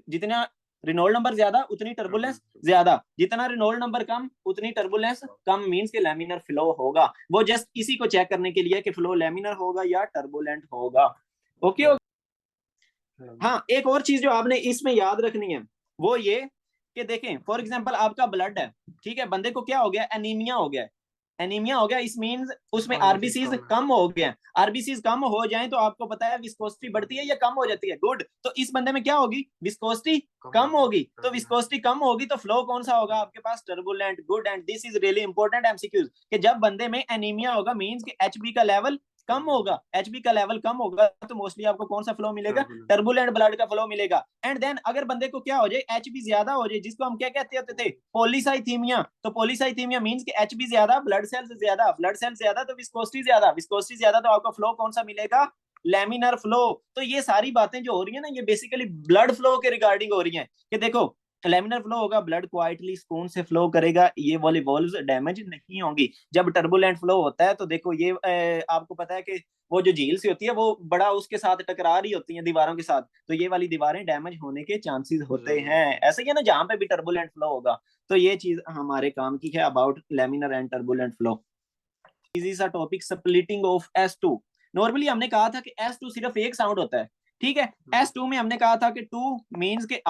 जितना रिनोल्ड नंबर ज्यादा उतनी टर्बुलेंस ज्यादा, जितना रिनोल्ड नंबर कम उतनी टर्बुलेंस कम, मींस के लैमिनर फ्लो होगा। वो जस्ट इसी को चेक करने के लिए कि फ्लो लैमिनर होगा या टर्बुलेंट होगा। ओके हाँ, एक और चीज जो आपने इसमें याद रखनी है वो ये कि देखें, फॉर एग्जांपल आपका ब्लड है, ठीक है, बंदे को क्या हो गया? एनीमिया हो गया। एनीमिया हो गया, इस मींस उसमें आरबीसीज कम हो गए। आरबीसीज कम हो जाए तो आपको पता है विस्कोसिटी बढ़ती है या कम हो जाती है? गुड। तो इस बंदे में क्या होगी? विस्कोसिटी कम होगी। तो विस्कोसिटी कम होगी तो फ्लो कौन सा होगा आपके पास? Turbulent. Good. And this is really important MCQs कि जब बंदे में एनीमिया होगा मींस कि एचबी का लेवल कम होगा, एचबी का लेवल कम होगा, तो मोस्टली आपको कौन सा फ्लो मिलेगा? टर्बुलेंट ब्लड का फ्लो मिलेगा। एंड देन अगर बंदे को क्या हो जाए? एचबी ज्यादा हो जाए, जिसको हम क्या कहते होते थे? पॉलीसाइथीमिया। तो पॉलीसाइथीमिया मींस कि एचबी ज्यादा, ब्लड सेल्स ज्यादा, ब्लड सेल्स ज्यादा तो विस्कोसिटी ज्यादा, विस्कोसिटी ज्यादा तो आपका फ्लो कौन सा मिलेगा? Laminar flow. तो ये सारी बातें जो हो रही है ना, ये बेसिकली ब्लड फ्लो के रिगार्डिंग हो रही हैं कि देखो लैमिनर फ्लो होगा, ब्लड क्वाइटली स्पून से फ्लो करेगा, ये वाली वॉल्व्स डैमेज नहीं होंगी। जब टर्बुलेंट फ्लो होता है तो देखो ये आपको पता है कि वो जो झील सी होती है वो बड़ा उसके साथ टकरा रही होती है दीवारों के साथ, तो ये वाली दीवारें डैमेज होने के चांसेस होते हैं। ऐसे ही है ना, जहां पे भी टर्बुलेंट फ्लो होगा। तो ये चीज हमारे काम की है about laminar and turbulent flow. Easy सा topic, splitting of S2। Normally हमने कहा था कि S2 सिर्फ एक साउंड होता है, ठीक है। S2 में हमने कहा था कि टू मींस के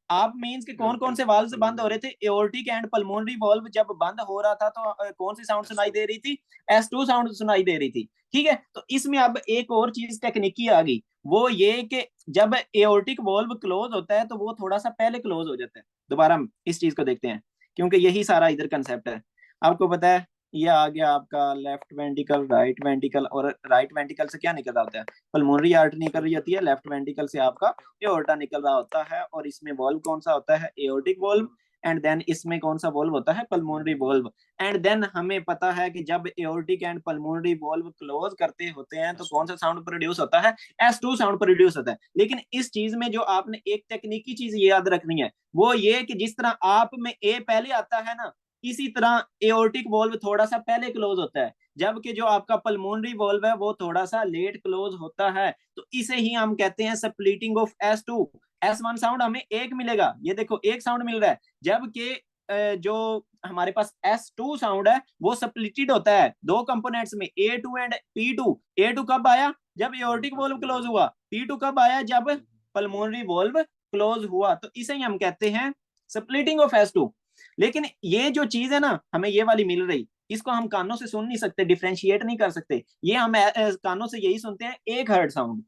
आप मींस के कौन कौन से वाल्व बंद हो रहे थे? एओर्टिक एंड पल्मोनरी वाल्व जब बंद हो रहा था तो कौन सी साउंड सुनाई दे रही थी? S2 साउंड सुनाई दे रही थी। ठीक है, तो इसमें अब एक और चीज टेक्निकी आ गई, वो ये कि जब एओर्टिक वाल्व क्लोज होता है तो वो थोड़ा सा पहले क्लोज हो जाता है। दोबारा हम इस चीज को देखते हैं, क्योंकि यही सारा इधर कंसेप्ट है। आपको पता है ये आ गया आपका लेफ्ट वेंटिकल, राइट वेंटिकल, और राइट वेंटिकल से क्या निकल रहा होता है? पल्मोनरी आर्टरी निकल रही होती है, लेफ्ट वेंटिकल से आपका एओर्टा निकल रहा होता है, और इसमें वॉल्व कौन सा होता है? Aortic valve. एंड देन इसमें कौन सा वॉल्व होता है? Pulmonary valve. एंड देन हमें पता है कि जब aortic and pulmonary valve close करते होते हैं तो कौन सा साउंड प्रोड्यूस होता है? S2 साउंड प्रोड्यूस होता है। लेकिन इस चीज में जो आपने एक टेक्निकी चीज याद रखनी है वो ये कि जिस तरह आप में ए पहले आता है ना, इसी तरह एओर्टिक वॉल्व थोड़ा सा पहले क्लोज होता है, जबकि जो आपका पल्मोनरी वॉल्व है वो थोड़ा सा लेट क्लोज होता है। तो इसे ही हम कहते हैं splitting of S2। S1 sound हमें एक मिलेगा, ये देखो एक साउंड मिल रहा है, जबकि जो हमारे पास S2 साउंड है वो स्प्लिटेड होता है दो कंपोनेंट्स में, A2 एंड P2। A2 कब आया? जब एओर्टिक वॉल्व क्लोज हुआ। P2 कब आया? जब पल्मोनरी वॉल्व क्लोज हुआ। तो इसे ही हम कहते हैं स्प्लिटिंग ऑफ S2। लेकिन ये जो चीज है ना, हमें ये वाली मिल रही, इसको हम कानों से सुन नहीं सकते, डिफ्रेंशिएट नहीं कर सकते। ये हम कानों से यही सुनते हैं, एक हर्ट साउंड।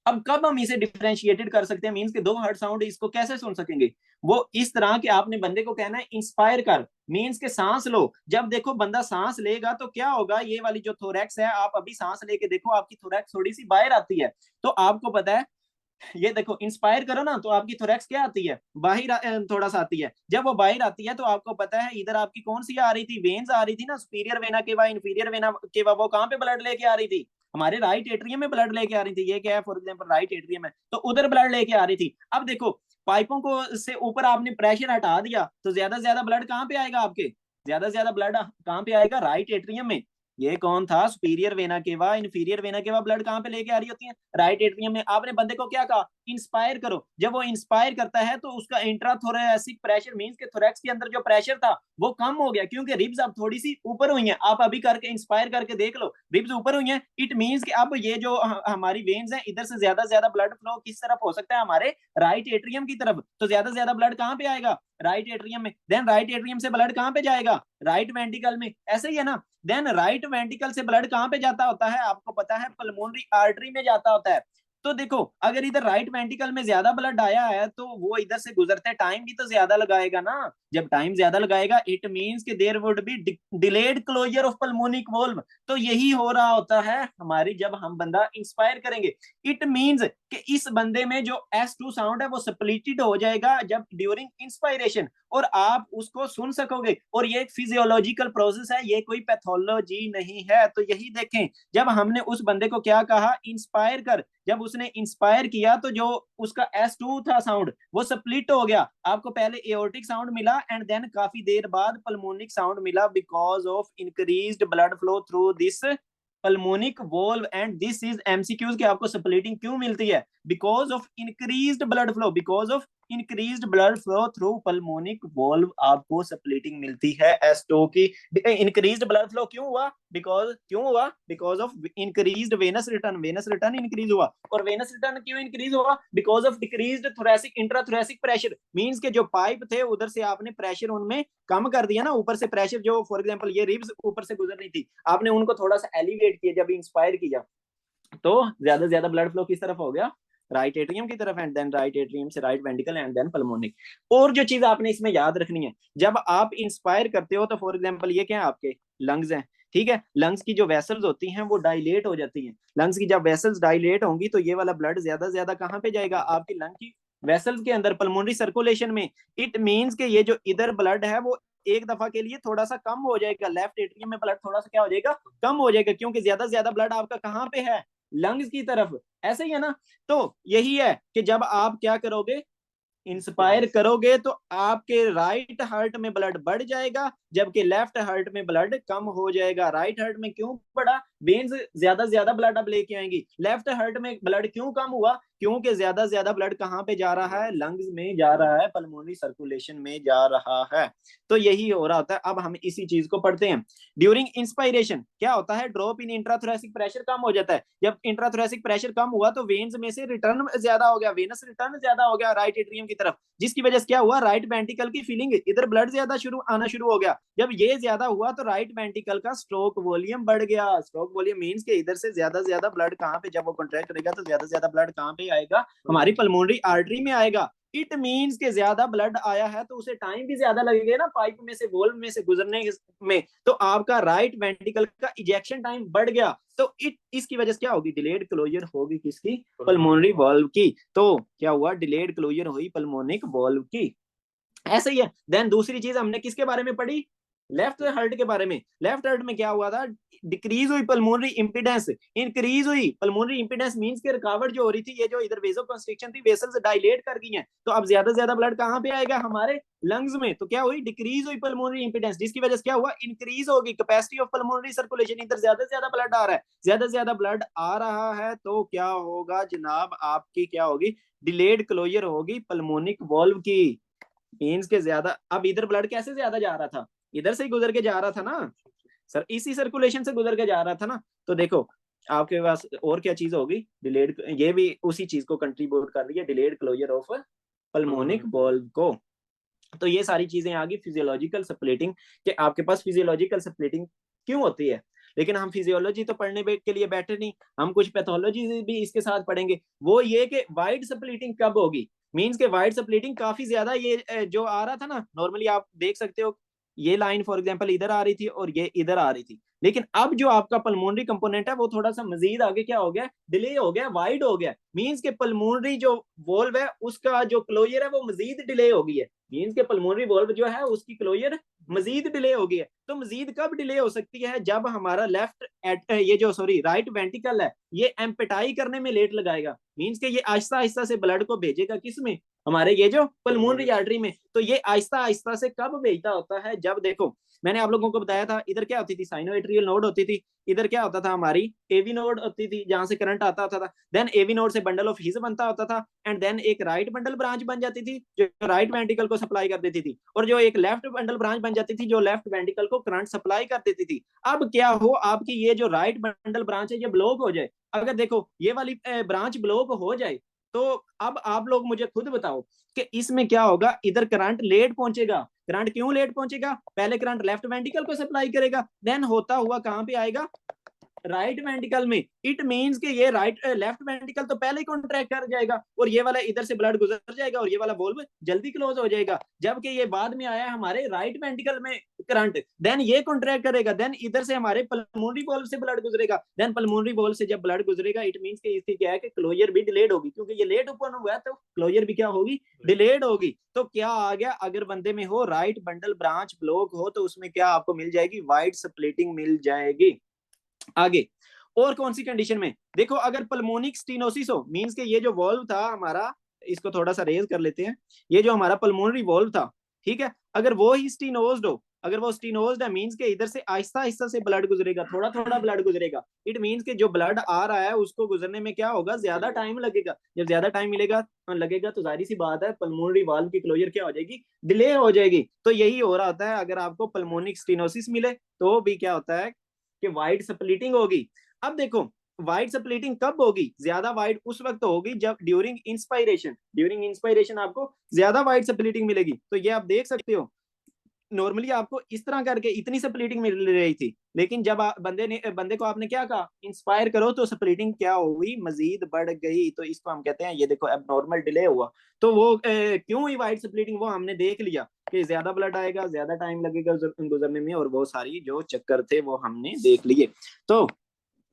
अब कब हम इसे डिफ्रेंशिएटेड कर सकते हैं? मींस के दो हर्ट साउंड, इसको कैसे सुन सकेंगे? वो इस तरह के आपने बंदे को कहना है इंस्पायर कर, मींस के सांस लो। जब देखो बंदा सांस लेगा तो क्या होगा? ये वाली जो थोरैक्स है, आप अभी सांस लेके देखो, आपकी थोरैक्स थोड़ी सी बाहर आती है। तो आपको पता है, ये देखो इंस्पायर करो ना तो आपकी थोरैक्स क्या आती है? बाहर थोड़ा सा आती है। जब वो बाहर आती है तो आपको पता है इधर आपकी कौन सी आ रही थी? वेन्स आ रही थी ना, superior vena cava, inferior vena cava. वो कहाँ पे ब्लड लेके आ रही थी? हमारे राइट एट्रियम में ब्लड लेके आ रही थी। ये क्या है? फॉर एग्जांपल राइट एट्रियम है तो उधर ब्लड लेके आ रही थी। अब देखो पाइपों को से ऊपर आपने प्रेशर हटा दिया तो ज्यादा से ज्यादा ब्लड कहाँ पे आएगा आपके? ज्यादा से ज्यादा ब्लड कहाँ पे आएगा? राइट एट्रियम में। ये कौन था? Superior vena cava, inferior vena cava. Blood कहाँ पे लेके आ रही होती है? राइट एट्रियम में। आपने बंदे को क्या कहा? इंस्पायर करो। जब वो इंस्पायर करता है तो उसका इंट्राथोरेसिक प्रेशर मींस के थोरैक्स के अंदर जो प्रेशर था वो कम हो गया, क्योंकि रिब्स अब थोड़ी सी ऊपर हुई हैं। आप अभी करके इंस्पायर करके देख लो, रिब्स ऊपर हुई हैं। इट मींस कि अब ये जो हमारी वेन्स हैं, इधर से ज्यादा ब्लड फ्लो किस तरफ हो सकता है? हमारे राइट एट्रियम की तरफ। तो ज्यादा ब्लड कहाँ पे आएगा? राइट एट्रियम में। देन राइट एट्रियम से ब्लड कहाँ पे जाएगा? राइट वेंटिकल में। ऐसे ही है ना। देन राइट वेंट्रिकल से ब्लड कहाँ पे जाता होता है, आपको पता है पल्मोनरी आर्टरी में जाता होता है। तो देखो अगर इधर राइट वेंट्रिकल में ज्यादा ब्लड आया है तो वो इधर से गुजरते टाइम भी तो ज्यादा लगाएगा ना। जब टाइम ज्यादा लगाएगा इट मींस कि there would be delayed closure of pulmonic valve. तो यही हो रहा होता है हमारी जब हम बंदा इंस्पायर करेंगे। इट मींस कि इस बंदे में जो S2 साउंड है वो स्प्लिटेड हो जाएगा जब ड्यूरिंग इंस्पायरेशन, और आप उसको सुन सकोगे। और ये एक फिजियोलॉजिकल प्रोसेस है, ये कोई पैथोलॉजी नहीं है। तो यही देखें जब हमने उस बंदे को क्या कहा, इंस्पायर कर, जब उसने इंस्पायर किया तो जो उसका S2 था साउंड वो स्प्लिट हो गया। आपको पहले एओर्टिक साउंड मिला एंड देन काफी देर बाद पल्मोनिक साउंड मिला because of increased blood flow through this pulmonic valve. And this is MCQs कि आपको स्प्लिटिंग क्यों मिलती है, because of increased blood flow, because of increased blood flow through pulmonic valve आपको splitting मिलती है S2 की। इंक्रीज्ड ब्लड फ्लो क्यों हुआ, because of increased Venus return, Venus return increase हुआ। और वेनस रिटर्न क्यों इंक्रीज हुआ, because of decreased thoracic intrathoracic pressure. Means के जो पाइप थे उधर से आपने प्रेशर उनमें कम कर दिया ना, ऊपर से प्रेशर जो फॉर एग्जांपल ये रिब्स ऊपर से गुजर रही थी, आपने उनको थोड़ा सा एलिवेट किया जब इंस्पायर किया, तो ज्यादा से ज्यादा ब्लड फ्लो किस तरफ हो गया, राइट एट्रियम की तरफ, एंड देन राइट एट्रियम से right ventricle and then pulmonic. और जो चीज आपने इसमें याद रखनी है, जब आप इंस्पायर करते हो तो फॉर एग्जांपल ये क्या है, आपके लंग्स हैं, ठीक है, लंग्स की जो वेसल्स होती हैं वो डायलेट हो जाती हैं। लंग्स की जब वेसल्स डायलेट होंगी तो ये वाला ब्लड ज्यादा से ज्यादा कहाँ पे जाएगा, आपकी लंग की वेसल्स के अंदर, पल्मोनरी सर्कुलेशन में। इट मींस के ये जो इधर ब्लड है वो एक दफा के लिए थोड़ा सा कम हो जाएगा, लेफ्ट एट्रियम में ब्लड थोड़ा सा क्या हो जाएगा, कम हो जाएगा, क्योंकि ज्यादा से ज्यादा ब्लड आपका कहाँ पे है, लंग्स की तरफ। ऐसे ही है ना। तो यही है कि जब आप क्या करोगे, इंस्पायर करोगे तो आपके राइट हार्ट में ब्लड बढ़ जाएगा, जबकि लेफ्ट हार्ट में ब्लड कम हो जाएगा। राइट हार्ट में क्यों बढ़ा, वेन्स ज्यादा से ज्यादा ब्लड अब लेके आएंगी। लेफ्ट हार्ट में ब्लड क्यों कम हुआ, क्योंकि ज्यादा से ज्यादा ब्लड कहाँ पे जा रहा है, लंग्स में जा रहा है, पल्मोनरी सर्कुलेशन में जा रहा है। तो यही हो रहा होता है। अब हम इसी चीज को पढ़ते हैं। ड्यूरिंग इंस्पायरेशन क्या होता है, ड्रॉप इन इंट्राथोरेसिक प्रेशर कम हो जाता है। जब इंट्राथोरेसिक प्रेशर कम हुआ तो वेन्स में से रिटर्न ज्यादा हो गया, वेनस रिटर्न ज्यादा हो गया राइट एट्रियम की तरफ, जिसकी वजह से क्या हुआ, राइट वेंट्रिकल की फीलिंग, इधर ब्लड ज्यादा आना शुरू हो गया। जब ये ज्यादा हुआ तो राइट वेंट्रिकल का स्ट्रोक वॉल्यूम बढ़ गया। स्ट्रोक वॉल्यूम मींस के इधर से ज्यादा ब्लड कहाँ पे, जब वो कॉन्ट्रैक्ट करेगा तो ज्यादा ब्लड कहाँ पे आएगा, हमारी पल्मोनरी आर्टरी में आएगा। इट मींस के ज्यादा ब्लड आया है तो उसे टाइम भी ज्यादा लगेगा ना पाइप में से, वॉल्व में से गुजरने में। तो आपका राइट वेंट्रिकल का इजेक्शन टाइम बढ़ गया। तो इसकी वजह से क्या होगी, डिलेड क्लोजर होगी किसकी, पल्मोनरी वॉल्व की। तो क्या हुआ, डिलेड क्लोजर हुई पल्मोनिक वॉल्व की। ऐसे ही है। देन दूसरी चीज हमने किसके बारे में पढ़ी, लेफ्ट हार्ट के बारे में। लेफ्ट हार्ट में क्या हुआ था, डिक्रीज हुई पल्मोनरी इंपिडेंस, इंक्रीज हुई पल्मोनरी इंपिडेंस मींस के रुकावट जो हो रही थी, ये जो इधर वेसो कंस्ट्रिक्शन थी, वेसल्स डायलेट कर गई हैं, तो अब ज्यादा से ज्यादा ब्लड कहाँ पे आएगा, हमारे लंग्स में। तो क्या हुई, डिक्रीज हुई पल्मोनरी इंपिडेंस, जिसकी वजह से क्या हुआ, इंक्रीज होगी कैपेसिटी ऑफ पल्मोनरी सर्कुलेशन। इधर ज्यादा से ज्यादा ब्लड आ रहा है, ज्यादा से ज्यादा ब्लड आ रहा है, तो क्या होगा जनाब, आपकी क्या होगी, डिलेड क्लोजर होगी पल्मोनिक वॉल्व की। मींस के ज्यादा, अब इधर ब्लड कैसे ज्यादा जा रहा था, इधर से ही गुजर के जा रहा था ना सर, इसी सर्कुलेशन से गुजर के जा रहा था ना। तो देखो आपके पास और क्या चीज होगी, डिलेड, ये भी उसी चीज को कंट्रीब्यूट कर रही है, delayed closure of pulmonic valve को। तो ये सारी चीजें आ गई फिजियोलॉजिकल स्प्लिटिंग, कि आपके पास फिजियोलॉजिकल स्प्लिटिंग क्यों होती है। लेकिन हम फिजियोलॉजी तो पढ़ने के लिए बैठे नहीं, हम कुछ पैथोलॉजी भी इसके साथ पढ़ेंगे। वो ये कि वाइड स्प्लिटिंग कब होगी, मींस के वाइड स्प्लिटिंग काफी ज्यादा, ये जो आ रहा था ना, नॉर्मली आप देख सकते हो ये लाइन फॉर एग्जांपल इधर आ रही थी और ये इधर आ रही थी, लेकिन अब जो आपका पल्मोनरी कंपोनेंट है वो थोड़ा सा मजीद आगे क्या हो गया, डिले हो गया, वाइड हो गया। मींस के पल्मोनरी जो वॉल्व है उसका जो क्लोजर है वो मजीद डिले हो गई है। मींस के पल्मोनरी वॉल्व जो है उसकी क्लोजर मजीद डिले हो गई है। तो मजीद कब डिले हो सकती है, जब हमारा ये जो सॉरी राइट वेंट्रिकल है ये एम्पेटाई करने में लेट लगाएगा। मींस के ये आहिस्ता आहिस्ता से ब्लड को भेजेगा किस में, हमारे ये जो पल्मोनरी आर्टरी में। तो ये आहिस्ता आहिस्ता से कब भेजता होता है, जब देखो मैंने आप लोगों को बताया था इधर क्या होती थी, साइनोएट्रियल नोड होती थी, इधर क्या होता था, हमारी एवी नोड होती थी जहां से करंट आता होता था। देन एवी नोड से बंडल ऑफ हिज बनता होता था, एंड देन एक राइट बंडल ब्रांच बन जाती थी जो राइट वेंट्रिकल को सप्लाई कर देती थी, और जो एक लेफ्ट बंडल ब्रांच बन जाती थी जो लेफ्ट वेंट्रिकल को करंट सप्लाई कर देती थी। अब क्या हो, आपकी ये जो राइट बंडल ब्रांच है ये ब्लॉक हो जाए, अगर देखो ये वाली ब्रांच ब्लॉक हो जाए तो अब आप लोग मुझे खुद बताओ कि इसमें क्या होगा, इधर करंट लेट पहुंचेगा। करंट क्यों लेट पहुंचेगा, पहले करंट लेफ्ट वेंट्रिकल को सप्लाई करेगा, देन होता हुआ कहां पे आएगा, राइट वेंट्रिकल में। इट मींस कि ये राइट लेफ्ट वेंट्रिकल तो पहले ही कॉन्ट्रैक्ट कर जाएगा और ये वाला इधर से ब्लड गुजर जाएगा और ये वाला वॉल्व जल्दी क्लोज हो जाएगा, जबकि ये बाद में आया हमारे राइट वेंट्रिकल में करंट, देन ये कॉन्ट्रैक्ट करेगा, देन इधर से हमारे पल्मोनरी वॉल्व से ब्लड गुजरेगा, देन पल्मोनरी वॉल्व से जब ब्लड गुजरेगा इट मींस कि इसकी क्या है कि क्लोजर भी डिलेड होगी, क्योंकि ये लेट ओपन हुआ है तो क्लोजर भी क्या होगी, डिलेड होगी। तो क्या आ गया, अगर बंदे में हो राइट बंडल ब्रांच ब्लॉक हो तो उसमें क्या आपको मिल जाएगी, वाइड स्प्लिटिंग मिल जाएगी। आगे और कौन सी कंडीशन में, देखो अगर पल्मोनिक स्टीनोसिस हो, मींस के ये जो वॉल्व था हमारा, इसको थोड़ा सा रेज कर लेते हैं, ये जो हमारा पल्मोनरी वॉल्व था, ठीक है, अगर वो ही स्टीनोज्ड हो, अगर वो स्टीनोज्ड है मींस के इधर से आहिस्ता आहिस्ता से ब्लड गुजरेगा, थोड़ा थोड़ा ब्लड गुजरेगा, इट मींस के जो ब्लड आ रहा है उसको गुजरने में क्या होगा, ज्यादा टाइम लगेगा, जब ज्यादा टाइम मिलेगा लगेगा तो जाहिर सी बात है पल्मोनरी वाल्व की क्लोजर क्या हो जाएगी, डिले हो जाएगी। तो यही हो रहा होता है, अगर आपको पल्मोनिक स्टीनोसिस मिले तो भी क्या होता है कि वाइड स्प्लिटिंग होगी। अब देखो वाइड स्प्लिटिंग कब होगी, ज्यादा वाइड उस वक्त होगी जब ड्यूरिंग इंस्पायरेशन, ड्यूरिंग इंस्पायरेशन आपको ज्यादा वाइड स्प्लिटिंग मिलेगी। तो ये आप देख सकते हो नॉर्मली आपको इस तरह करके इतनी स्प्लिटिंग मिल रही थी, लेकिन जब बंदे को आपने क्या कहा, इंस्पायर करो, तो स्प्लिटिंग क्या हुई, मजीद बढ़ गई। तो इसको हम कहते हैं, ये देखो अब नॉर्मल डिले हुआ। तो वो क्यों हुई वाइड स्प्लिटिंग, वो हमने देख लिया कि ज्यादा ब्लड आएगा, ज्यादा टाइम लगेगा गुजरने में, और वो सारी जो चक्कर थे वो हमने देख लिए। तो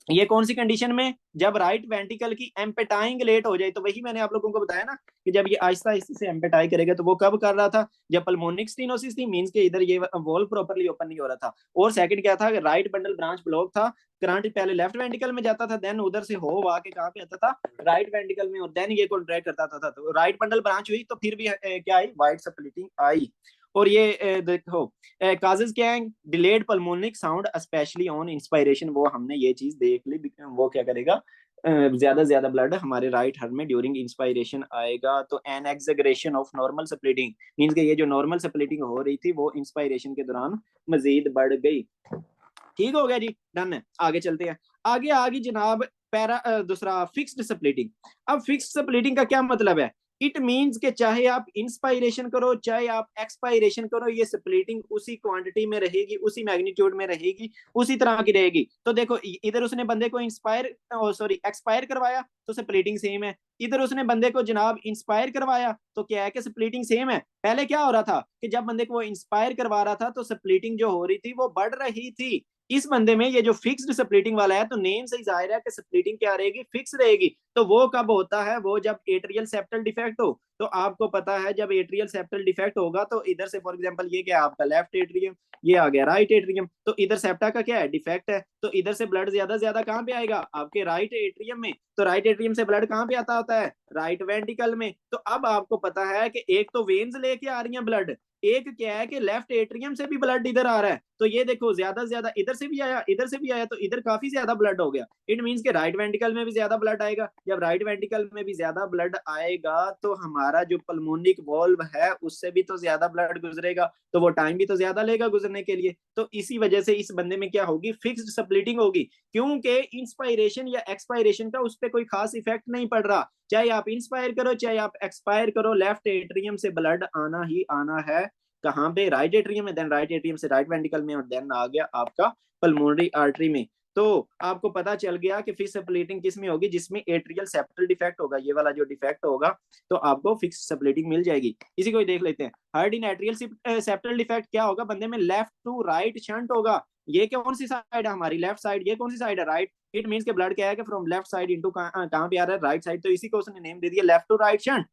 ये कौन सी कंडीशन में, जब राइट वेंट्रिकल की एम्पेटाइंग लेट हो जाए। तो वही मैंने आप लोगों को बताया ना कि जब ये आहिस्ता आहिस्ता से एम्पेटाई करेगा, तो वो कब कर रहा था, जब पल्मोनिक स्टीनोसिस थी, मींस के इधर ये वॉल्व प्रॉपर्ली ओपन नहीं हो रहा था। और सेकंड क्या था, राइट बंडल ब्रांच ब्लॉक था, करंट पहले लेफ्ट वेंट्रिकल में जाता था, देन उधर से हो आके कहां पे आता था, राइट वेंट्रिकल में, और देन ये कॉन्ट्रैक्ट करता था। तो राइट बंडल ब्रांच हुई तो फिर भी क्या आई, वाइड स्प्लिटिंग आई। और ये देखो काजेस क्या है, delayed pulmonic sound specially on inspiration, वो हमने ये चीज देख ली। वो क्या करेगा, ज्यादा ज्यादा ब्लड हमारे राइट हार्ट में ड्यूरिंग इंस्पायरेशन आएगा। तो an exaggeration of normal splitting means के ये जो नॉर्मल स्प्लिटिंग हो रही थी वो इंस्पायरेशन के दौरान मजीद बढ़ गई। ठीक हो गया जी, डन है। आगे चलते हैं, आगे आगे जनाब दूसरा फिक्स्ड स्प्लिटिंग। अब फिक्स्ड स्प्लिटिंग का क्या मतलब है, इट मींस के चाहे आप इंस्पायरेशन करो चाहे आप एक्सपायरेशन करो, ये स्प्लिटिंग उसी क्वांटिटी में रहेगी, उसी मैग्नीट्यूड में रहेगी, उसी तरह की रहेगी। तो देखो इधर उसने बंदे को इंस्पायर सॉरी एक्सपायर करवाया तो स्प्लिटिंग सेम है, इधर उसने बंदे को जनाब इंस्पायर करवाया तो क्या है कि स्प्लिटिंग सेम है। पहले क्या हो रहा था कि जब बंदे को वो इंस्पायर करवा रहा था तो स्प्लिटिंग जो हो रही थी वो बढ़ रही थी। इस बंदे में ये जो फिक्स्ड स्प्लिटिंग वाला है, तो नेम से ही जाहिर है कि स्प्लिटिंग क्या रहेगी, फिक्स रहेगी। तो वो कब होता है, वो जब एट्रियल सेप्टल डिफेक्ट हो। तो आपको पता है जब एट्रियल सेप्टल डिफेक्ट होगा तो इधर से फॉर एग्जांपल ये क्या है आपका लेफ्ट एट्रियम, ये आ गया राइट एट्रियम, तो इधर सेप्टा का क्या है, डिफेक्ट है, तो इधर से ब्लड ज्यादा ज्यादा कहाँ पे आएगा, आपके राइट एट्रियम में। तो राइट एट्रियम से ब्लड कहाँ पे आता होता है, राइट वेंट्रिकल में। तो अब आपको पता है कि एक तो वेन्स लेके आ रही हैं ब्लड, एक क्या है कि लेफ्ट एट्रियम से भी ब्लड इधर आ रहा है। तो ये देखो ज्यादा से ज्यादा इधर से भी आया, इधर से भी आया, तो इधर काफी ज्यादा ब्लड हो गया। इट मींस के राइट वेंट्रिकल में भी ज्यादा ब्लड आएगा। जब राइट वेंट्रिकल में भी ज्यादा ब्लड आएगा तो हमारा जो पल्मोनिक वॉल्व है उससे भी तो ज्यादा ब्लड गुजरेगा, तो वो टाइम भी तो ज्यादा लेगा गुजरने के लिए। तो इसी वजह से इस बंदे में क्या होगी, फिक्स्ड स्प्लिटिंग होगी, क्योंकि इंस्पायरेशन या एक्सपायरेशन का उस पर कोई खास इफेक्ट नहीं पड़ रहा। चाहे आप इंस्पायर करो चाहे आप एक्सपायर करो, लेफ्ट एट्रियम से ब्लड आना ही आना है। कहाँ पे, राइट एट्रियम में, देन राइट एट्रियम से राइट वेंट्रिकल में, और देन आ गया आपका पल्मोनरी आर्टरी में। तो आपको पता चल गया कि फिक्स स्प्लिटिंग किस में होगी, जिसमें एट्रियल सेप्टल डिफेक्ट होगा, ये वाला जो डिफेक्ट होगा तो आपको फिक्स स्प्लिटिंग मिल जाएगी। इसी को देख लेते हैं, hard in atrial septal defect क्या होगा, बंदे में लेफ्ट टू राइट शंट होगा। ये कौन सी साइड है हमारी, लेफ्ट साइड, ये कौन सी साइड है, राइट। इट मींस के ब्लड क्या है कि फ्रॉम लेफ्ट साइड इनटू कहां पे आ रहा है, राइट साइड। तो इसी को उसने नेम दे दिया लेफ्ट टू राइट शंट,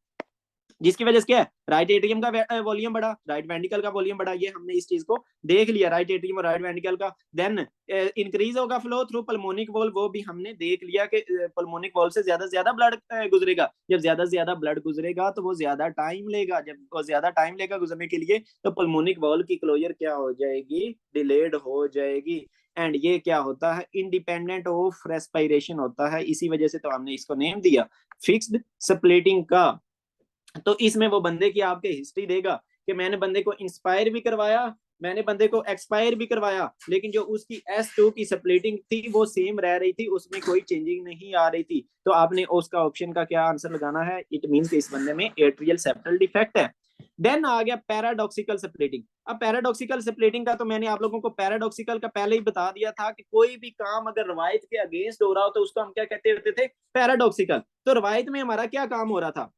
जिसकी वजह से क्या है, राइट एट्रियम का वॉल्यूम बढ़ा, राइट वेंट्रिकल का वॉल्यूम बढ़ा। ये हमने इस चीज को देख लिया, राइट एट्रियम और राइट वेंट्रिकल का। देन इंक्रीज होगा फ्लो थ्रू पल्मोनिक वॉल, वो भी हमने देख लिया कि पल्मोनिक वॉल से ज्यादा ब्लड गुजरेगा। जब ज्यादा ब्लड गुजरेगा तो वो ज्यादा टाइम लेगा, जब वो ज्यादा टाइम लेगा गुजरने के लिए तो पल्मोनिक वॉल की क्लोजर क्या हो जाएगी, डिलेड हो जाएगी। एंड ये क्या होता है, इंडिपेंडेंट ऑफ रेस्पिरेशन होता है। इसी वजह से तो हमने इसको नेम दिया फिक्स्ड स्प्लिटिंग का। तो इसमें वो बंदे की आपके हिस्ट्री देगा कि मैंने बंदे को इंस्पायर भी करवाया मैंने बंदे को एक्सपायर भी करवाया, लेकिन जो उसकी S2 की स्प्लिटिंग थी वो सेम रह रही थी, उसमें कोई चेंजिंग नहीं आ रही थी। तो आपने उसका ऑप्शन का क्या आंसर लगाना है? इट मीन इस बंदे में एट्रियल सेप्टल डिफेक्ट है। देन आ गया पैराडॉक्सिकल स्प्लिटिंग। अब पैराडॉक्सिकल स्प्लिटिंग का तो मैंने आप लोगों को पैराडॉक्सिकल का पहले ही बता दिया था कि कोई भी काम अगर रवायत के अगेंस्ट हो रहा हो तो उसको हम क्या कहते होते थे? पैराडॉक्सिकल। तो रवायत में हमारा क्या काम हो रहा था?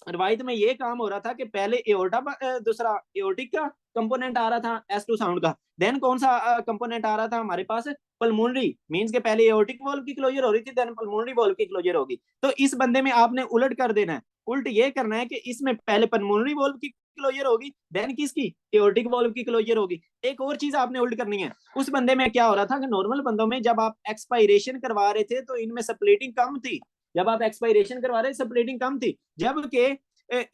रवायत में ये काम हो रहा था कि पहले एओर्टा, दूसरा एओर्टिक का कंपोनेंट आ रहा था S2 साउंड का। देन कौन सा कंपोनेंट आ रहा था हमारे पास? पल्मोनरी। मींस के पहले एओर्टिक वॉल्व की क्लोजर हो रही थी, देन पल्मोनरी वॉल्व की क्लोजर होगी। तो इस बंदे में आपने उलट कर देना है। उल्ट ये करना है कि इसमें पहले पल्मोनरी वॉल्व की क्लोजर होगी, देन किसकी? एओर्टिक वॉल्व की क्लोजर होगी। एक और चीज आपने उल्ट करनी है। उस बंदे में क्या हो रहा था कि नॉर्मल बंदों में जब आप एक्सपायरेशन करवा रहे थे तो इनमें स्प्लिटिंग कम थी। जब आप एक्सपायरेशन करवा रहे स्प्लिटिंग कम थी, जबकि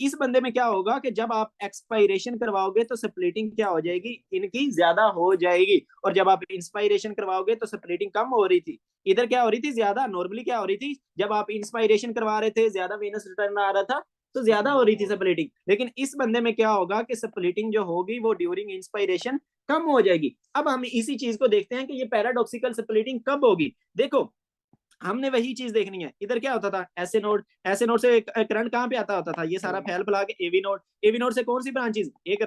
इस बंदे में क्या होगा कि जब आप एक्सपायरेशन करवाओगे तो स्प्लिटिंग क्या हो जाएगी? इनकी ज्यादा हो जाएगी। और जब आप इंस्पायरेशन करवाओगे तो स्प्लिटिंग कम हो रही थी। इधर क्या हो रही थी? ज्यादा। नॉर्मली क्या हो रही थी? जब आप इंस्पायरेशन करवा रहे थे ज्यादा वेनस रिटर्न आ रहा था, तो ज्यादा हो रही थी स्प्लिटिंग। लेकिन इस बंदे में क्या होगा कि स्प्लिटिंग जो होगी वो ड्यूरिंग इंस्पायरेशन कम हो जाएगी। अब हम इसी चीज को देखते हैं कि ये पैराडॉक्सिकल स्प्लिटिंग कब होगी। देखो, हमने वही चीज देखनी है। इधर क्या होता था? ऐसे नोड से करंट कहाँ पे आता होता था? ये सारा फैल फैला के एवी नोड से कौन सी ब्रांचेस? एक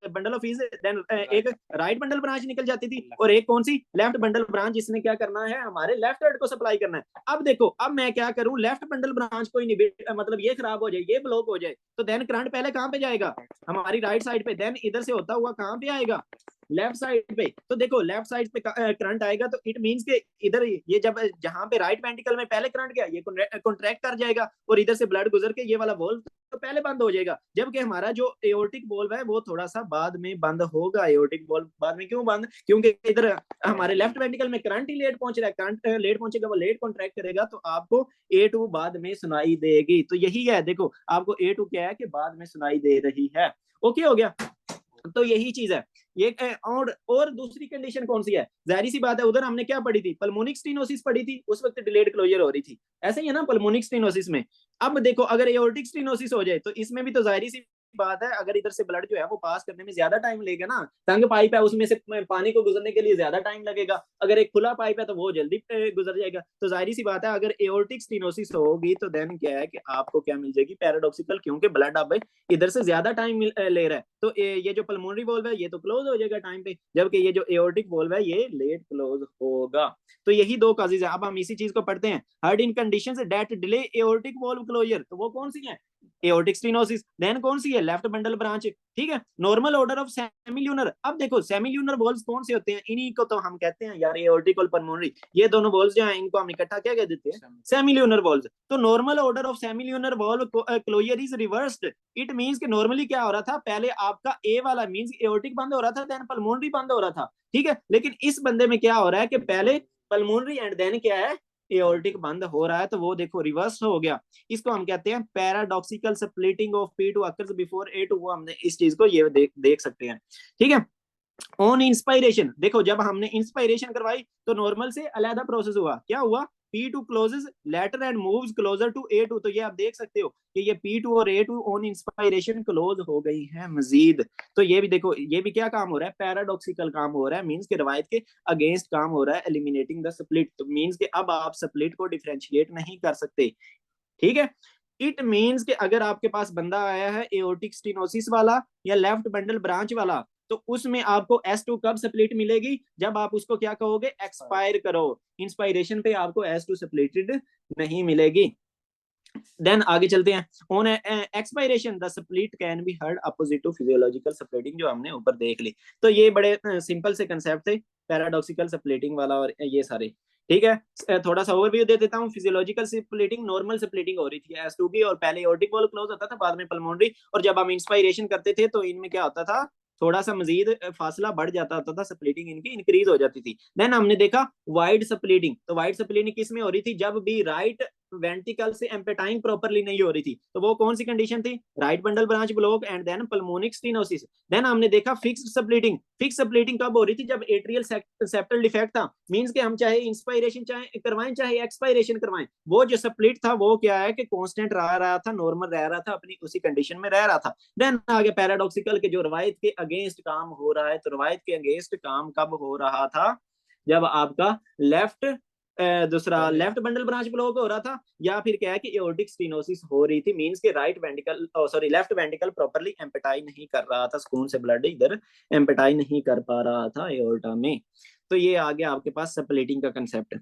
बंडल ऑफ इज, देन एक राइट बंडल ब्रांच निकल जाती थी, और एक कौन सी? लेफ्ट बंडल ब्रांच, जिसने क्या करना है? हमारे लेफ्ट हेड को सप्लाई करना है। अब देखो, अब मैं क्या करूं? लेफ्ट बंडल ब्रांच को मतलब ये खराब हो जाए, ये ब्लॉक हो जाए, तो देन करंट पहले कहाँ पे जाएगा? हमारी राइट साइड पे। देन इधर से होता हुआ कहाँ पे आएगा? लेफ्ट साइड पे। तो देखो, लेफ्ट साइड पे करंट आएगा, तो इट मींस के इधर ये जब जहां पे राइट वेंट्रिकल में पहले करंट गया, ये कॉन्ट्रैक्ट कर जाएगा, और इधर से ब्लड गुजर के ये वाला वॉल्व तो पहले बंद हो जाएगा। जबकि हमारा जो एओर्टिक वॉल्व है वो थोड़ा सा बाद में बंद होगा। एओर्टिक वॉल्व बाद में क्यों बंद? क्योंकि इधर हमारे लेफ्ट वेंट्रिकल में करंट ही लेट पहुंच रहा है। करंट लेट पहुंचेगा, वो लेट कॉन्ट्रैक्ट करेगा, तो आपको A2 बाद में सुनाई देगी। तो यही है, देखो आपको A2 क्या है कि बाद में सुनाई दे रही है। ओके हो गया? तो यही चीज है ये। और दूसरी कंडीशन कौन सी है? जाहिर सी बात है, उधर हमने क्या पढ़ी थी? पल्मोनिक स्टेनोसिस पढ़ी थी, उस वक्त डिलेड क्लोजर हो रही थी। ऐसे ही है ना पल्मोनिक स्टेनोसिस में। अब देखो, अगर एओर्टिक स्टेनोसिस हो जाए तो इसमें भी तो जाहिर सी बात है, अगर इधर से ब्लड जो है वो पास करने में ज्यादा टाइम लगेगा ना। तंग पाइप है, उसमें से पानी को गुजरने के लिए ज्यादा टाइम लगेगा। अगर एक खुला पाइप है तो वो जल्दी गुजर जाएगा। तो जाहिर सी बात है, अगर एओर्टिक स्टेनोसिस होगी तो देन क्या है कि आपको क्या मिल जाएगी? पैराडॉक्सिकल, क्योंकि ब्लड अब इधर से ज्यादा टाइम ले रहा है। तो ये जो पल्मोनरी वॉल्व है ये तो क्लोज हो जाएगा टाइम पे, जबकि ये जो एओर्टिक वॉल्व है ये लेट क्लोज होगा। तो यही दो काजेज है। अब हम इसी चीज को पढ़ते हैं। Heard in conditions that delay aortic valve closure, तो वो कौन सी है? Aortic stenosis. देन कौन सी है? Left bundle branch. ठीक है। Normal order of semilunar. अब देखो, सेमिल्यूनर वॉल्व्स कौन से होते हैं? इन्हीं को तो हम कहते हैं यार एओर्टिक और पल्मोनरी। ये दोनों वॉल्व्स जो हैं इनको हम इकट्ठा क्या कह देते हैं? Semilunar valves. तो normal order of semilunar valve closure is reversed. It means कि नॉर्मली क्या हो रहा था? पहले आपका ए वाला मींस एओर्टिक बंद हो रहा था, देन पल्मोनरी बंद हो रहा था। ठीक है। लेकिन इस बंदे में क्या हो रहा है कि पहले पल्मोनरी एंड देन क्या है? एओर्टिक बंद हो रहा है। तो वो देखो रिवर्स हो गया। इसको हम कहते हैं paradoxical splitting of P2 occurs before A2। वो हमने इस चीज को ये देख सकते हैं। ठीक है। ऑन इंस्पायरेशन, देखो जब हमने इंस्पायरेशन करवाई तो नॉर्मल से अलग प्रोसेस हुआ। क्या हुआ? P2 closes later and moves closer to A2। तो ये आप देख सकते हो कि ये P2 और A2 ऑन इंस्पायरेशन क्लोज हो गई है मजीद। तो ये भी देखो, ये भी क्या काम हो रहा है? पैराडॉक्सिकल काम हो रहा है। मींस के रवायत के अगेंस्ट काम हो रहा है, एलिमिनेटिंग द स्प्लिट। तो मींस के अब आप स्प्लिट को डिफरेंशिएट नहीं कर सकते। ठीक है। इट मीन्स कि अगर आपके पास बंदा आया है एओर्टिक स्टेनोसिस वाला या लेफ्ट बंडल ब्रांच वाला, तो उसमें आपको S2 कब स्प्लिट मिलेगी? जब आप उसको क्या कहोगे? एक्सपायर करो। इंस्पायरेशन पे आपको S2 स्प्लिटेड नहीं मिलेगी। देन आगे चलते हैं। On expiration the split can be heard opposite to physiological splitting, जो हमने ऊपर देख ली। तो ये बड़े सिंपल से कंसेप्ट थे, पैराडॉक्सिकल स्प्लिटिंग वाला और ये सारे। ठीक है। थोड़ा सा ओवरव्यू दे देता हूँ। फिजियोलॉजिकल स्प्लिटिंग, नॉर्मल स्प्लिटिंग हो रही थी S2 की, और पहले एओर्टिक वॉल्व क्लोज होता था, बाद में पल्मोनरी। और जब हम इंस्पायरेशन करते थे तो इनमें क्या होता था? थोड़ा सा मजीद फासला बढ़ जाता था, स्प्लिटिंग इनकी इंक्रीज हो जाती थी। देन हमने देखा वाइड स्प्लिटिंग। तो वाइड स्प्लिटिंग किस में हो रही थी? जब भी राइट वेंट्रिकल से एम्पेटाइंग प्रॉपरली नहीं हो रही थी, तो वो कौन सी कंडीशन थी? Right bundle branch block and then pulmonic stenosis. Then हमने देखा फिक्स्ड सप्लीटिंग। फिक्स सप्लीटिंग कब हो रही थी? जब एट्रियल सेप्टल डिफेक्ट था। मींस के हम चाहे इंस्पायरेशन चाहे करवाएं चाहे एक्सपायरेशन करवाएं, वो जो सप्लिट था वो क्या है कि कांस्टेंट रहा था, नॉर्मल रह रहा था, अपनी उसी कंडीशन में रह रहा था। देन आगे पैराडॉक्सिकल के जो रवायत के अगेंस्ट काम हो रहा है, तो रवायत के अगेंस्ट काम कब हो रहा था? जब आपका लेफ्ट दूसरा लेफ्ट बंडल ब्रांच ब्लॉक हो रहा था, या फिर क्या है कि एओर्टिक स्टेनोसिस हो रही थी। मींस के right ventricle sorry left ventricle properly empty नहीं कर रहा था, खून से ब्लड इधर एम्पेटाई नहीं कर पा रहा था एओर्टा में। तो ये आ गया आपके पास सप्लेटिंग का कंसेप्ट।